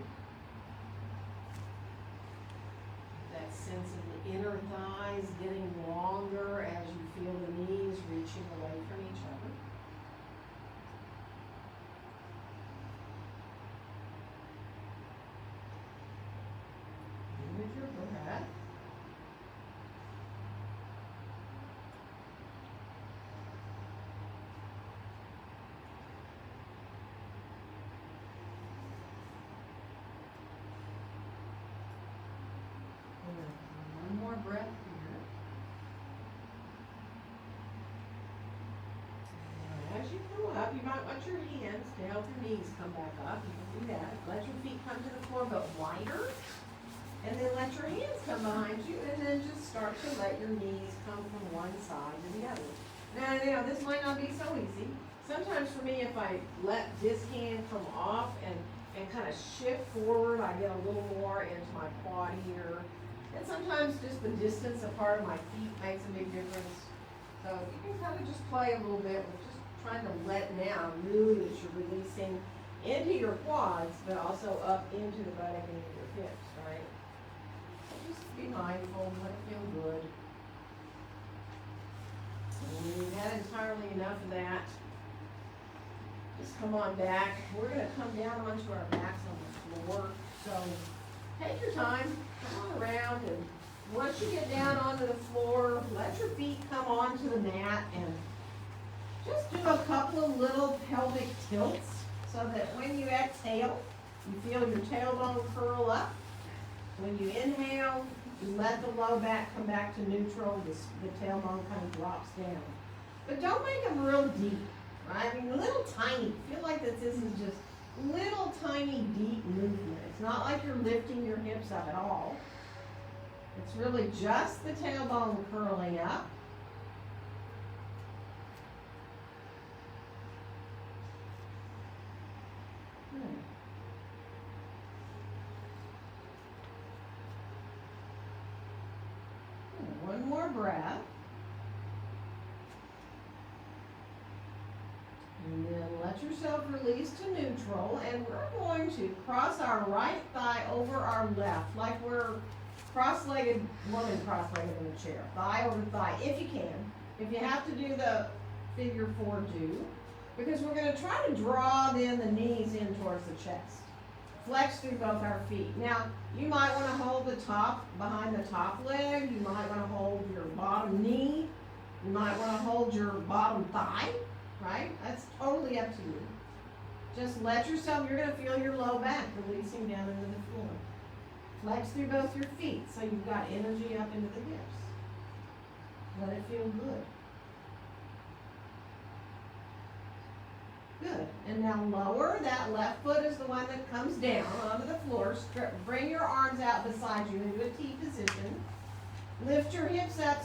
That sense of the inner thighs getting longer as you feel the knees reaching away from each other. And with your breath. One more breath here. And as you come up, you might want your hands to help your knees come back up. You can do that. Let your feet come to the floor, but wider. And then let your hands come behind you, and then just start to let your knees come from one side to the other. Now, this might not be so easy. Sometimes for me, if I let this hand come off and kind of shift forward, I get a little more into my quad here. And sometimes just the distance apart of my feet makes a big difference. So you can kind of just play a little bit with just trying to let down, really that you're releasing into your quads, but also up into the buttock and into your hips, right? So just be mindful, let it feel good. And when you've had entirely enough of that, just come on back. We're going to come down onto our backs on the floor. So take your time, come on around, and once you get down onto the floor, let your feet come onto the mat and just do a couple of little pelvic tilts so that when you exhale, you feel your tailbone curl up. When you inhale, you let the low back come back to neutral, the tailbone kind of drops down. But don't make them real deep, right? A little tiny. Feel like this is just little tiny deep movement. It's not like you're lifting your hips up at all. It's really just the tailbone curling up. One more breath. And then let yourself release to neutral. And we're going to cross our right thigh over our left, like we're cross-legged, woman cross-legged in a chair. Thigh over thigh, if you can. If you have to do the figure 4, do. Because we're going to try to draw then the knees in towards the chest. Flex through both our feet. Now, you might want to hold the top behind the top leg. You might want to hold your bottom knee. You might want to hold your bottom thigh, right? That's totally up to you. Just let yourself, you're going to feel your low back releasing down into the floor. Flex through both your feet so you've got energy up into the hips. Let it feel good. Good. And now lower. That left foot is the one that comes down onto the floor. Bring your arms out beside you into a T position. Lift your hips up.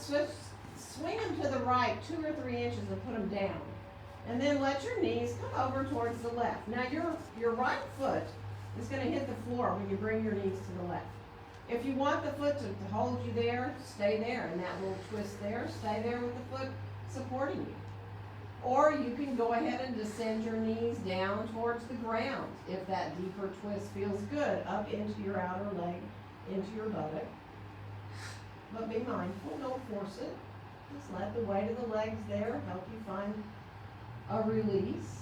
Swing them to the right 2 or 3 inches and put them down. And then let your knees come over towards the left. Now your right foot is going to hit the floor when you bring your knees to the left. If you want the foot to hold you there, stay there. And that little twist there, stay there with the foot supporting you. Or you can go ahead and descend your knees down towards the ground if that deeper twist feels good, up into your outer leg, into your buttock. But be mindful, don't force it. Just let the weight of the legs there help you find a release.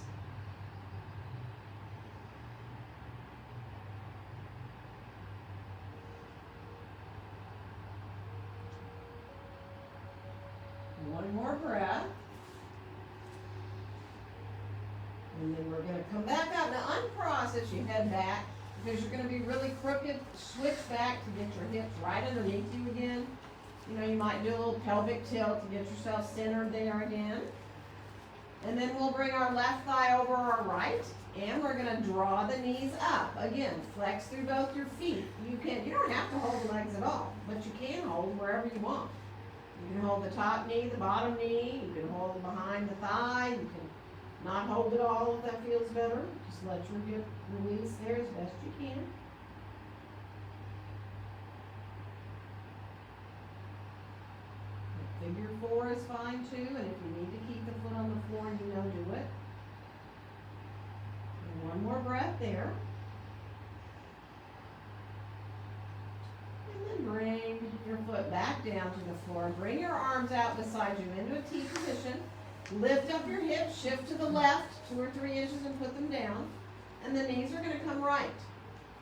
One more breath. And then we're going to come back up. Now uncross as you head back because you're going to be really crooked. Switch back to get your hips right underneath you again. You know, you might do a little pelvic tilt to get yourself centered there again. And then we'll bring our left thigh over our right. And we're going to draw the knees up. Again, flex through both your feet. You don't have to hold the legs at all, but you can hold wherever you want. You can hold the top knee, the bottom knee. You can hold it behind the thigh. You can not hold it all if that feels better. Just let your hip release there as best you can. Figure 4 is fine too, and if you need to keep the foot on the floor, you know, do it. And one more breath there. And then bring your foot back down to the floor. Bring your arms out beside you into a T position. Lift up your hips, shift to the left 2 or 3 inches and put them down. And the knees are going to come right.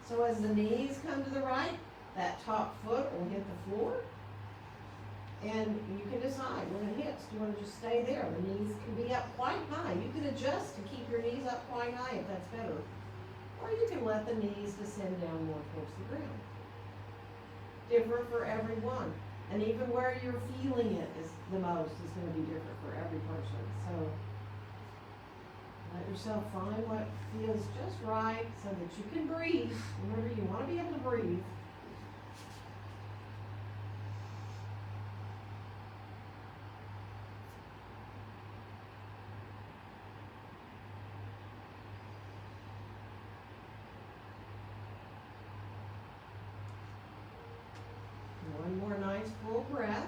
So as the knees come to the right, that top foot will hit the floor. And you can decide when it hits, do you want to just stay there? The knees can be up quite high. You can adjust to keep your knees up quite high if that's better. Or you can let the knees descend down more towards the ground. Different for everyone. And even where you're feeling it is the most is going to be different for every person. So let yourself find what feels just right so that you can breathe. Remember, you want to be able to breathe. One more nice full breath.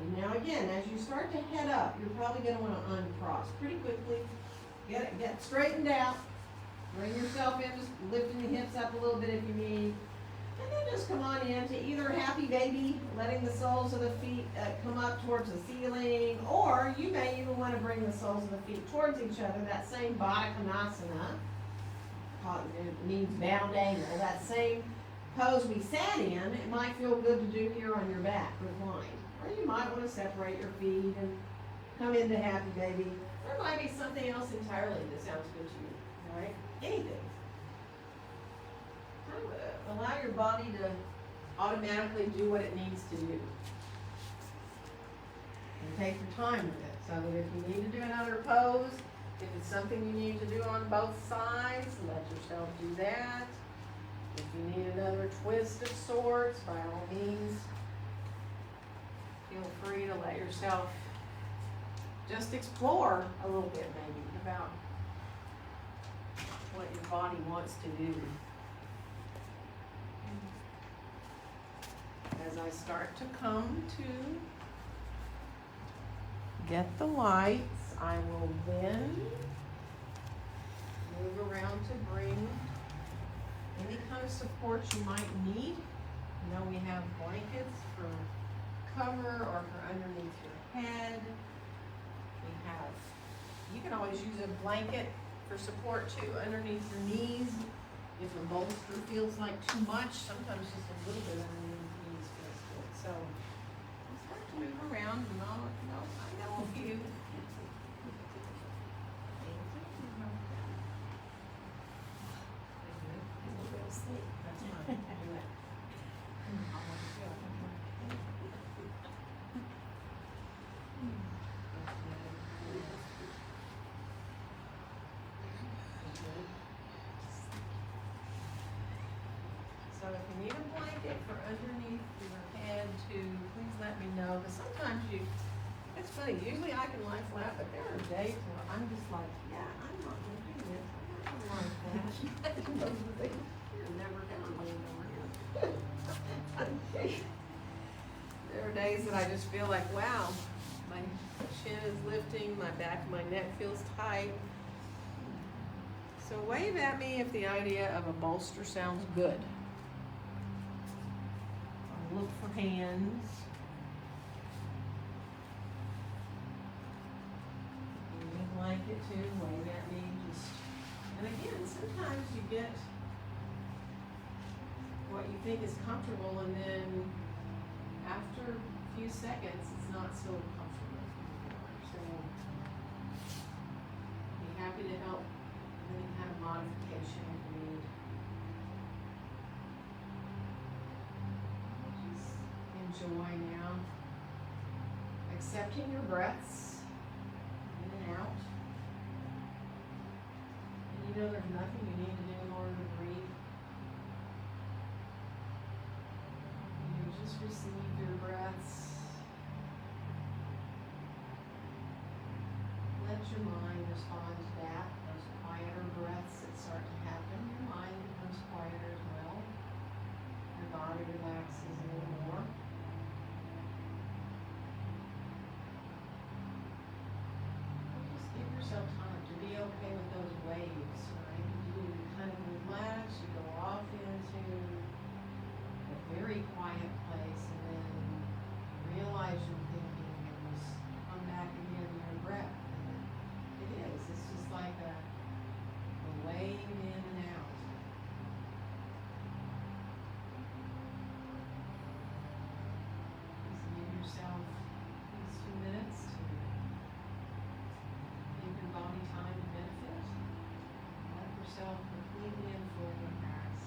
And now again, as you start to head up, you're probably going to want to uncross pretty quickly. Get straightened out. Bring yourself in, just lifting the hips up a little bit if you need. And then just come on in to either happy baby, letting the soles of the feet come up towards the ceiling, or you may even want to bring the soles of the feet towards each other, that same Baddha Konasana. It means bound angle. That same pose we sat in, it might feel good to do here on your back, reclined. Or you might want to separate your feet and come into happy baby. There might be something else entirely that sounds good to you, all right? Anything. Allow your body to automatically do what it needs to do. And take your time with it, so that if you need to do another pose, If it's something you need to do on both sides, let yourself do that. If you need another twist of sorts, by all means, feel free to let yourself just explore a little bit maybe about what your body wants to do. As I start to come to get the lights, I will then move around to bring any kind of support you might need. You know, we have blankets for cover or for underneath your head. We have, you can always use a blanket for support too, underneath your knees. If a bolster feels like too much, sometimes just a little bit underneath the knees feels good. So, I'll start to move around and I know a few. So if you need a blanket for underneath your head too, please let me know. Because sometimes it's funny, usually I can lie flat, but there are days where I'm just like, yeah, I'm not going to do this. I'm not going to lie flat. You're never going to lean over here. There are days that I just feel like, wow, my chin is lifting, my back of my neck feels tight. So wave at me if the idea of a bolster sounds good. I'll look for hands. You can like it too, wave at me. And again, sometimes you get what you think is comfortable, and then after a few seconds, it's not so comfortable anymore. So, be happy to help with any kind of modification if you need. Just enjoy now. Accepting your breaths in and out. And you know there's nothing you need to do in order to breathe. Just receive your breaths. Let your mind respond to that. Those quieter breaths that start to happen, your mind becomes quieter as well. Your body relaxes a little more. Just give yourself time to be okay with those waves, right? You kind of relax, you go off into a very quiet place, and then realize you're thinking and just come back again to your breath. And it is. It's just like a wave in and out. Just give yourself these 2 minutes to give your body time to benefit. Let yourself completely and fully relax.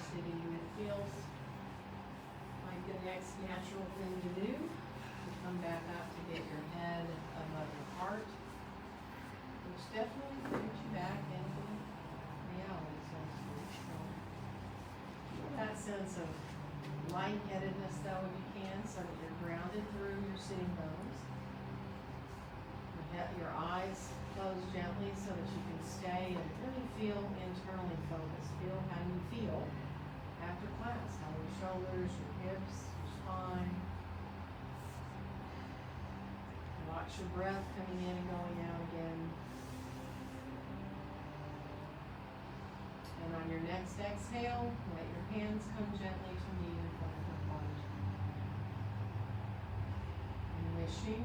say to you, it feels like the next natural thing to do, to come back up to get your head above your heart, which definitely brings you back into reality, so to speak. So, feel that sense of lightheadedness though, if you can, so that you're grounded through your sitting bones. Your eyes close gently so that you can stay and really feel internally focused. Feel how you feel after class, how your shoulders, your hips, your spine. Watch your breath coming in and going out again. And on your next exhale, let your hands come gently to meet in front of your heart. And wishing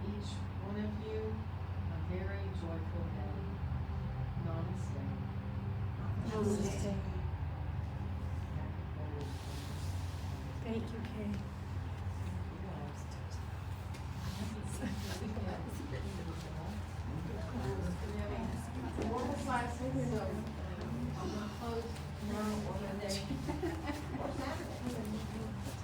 each one of you a very joyful day. Namaste. Namaste. Thank you, Kaye. More classes, so I'm gonna close tomorrow or Monday or Saturday.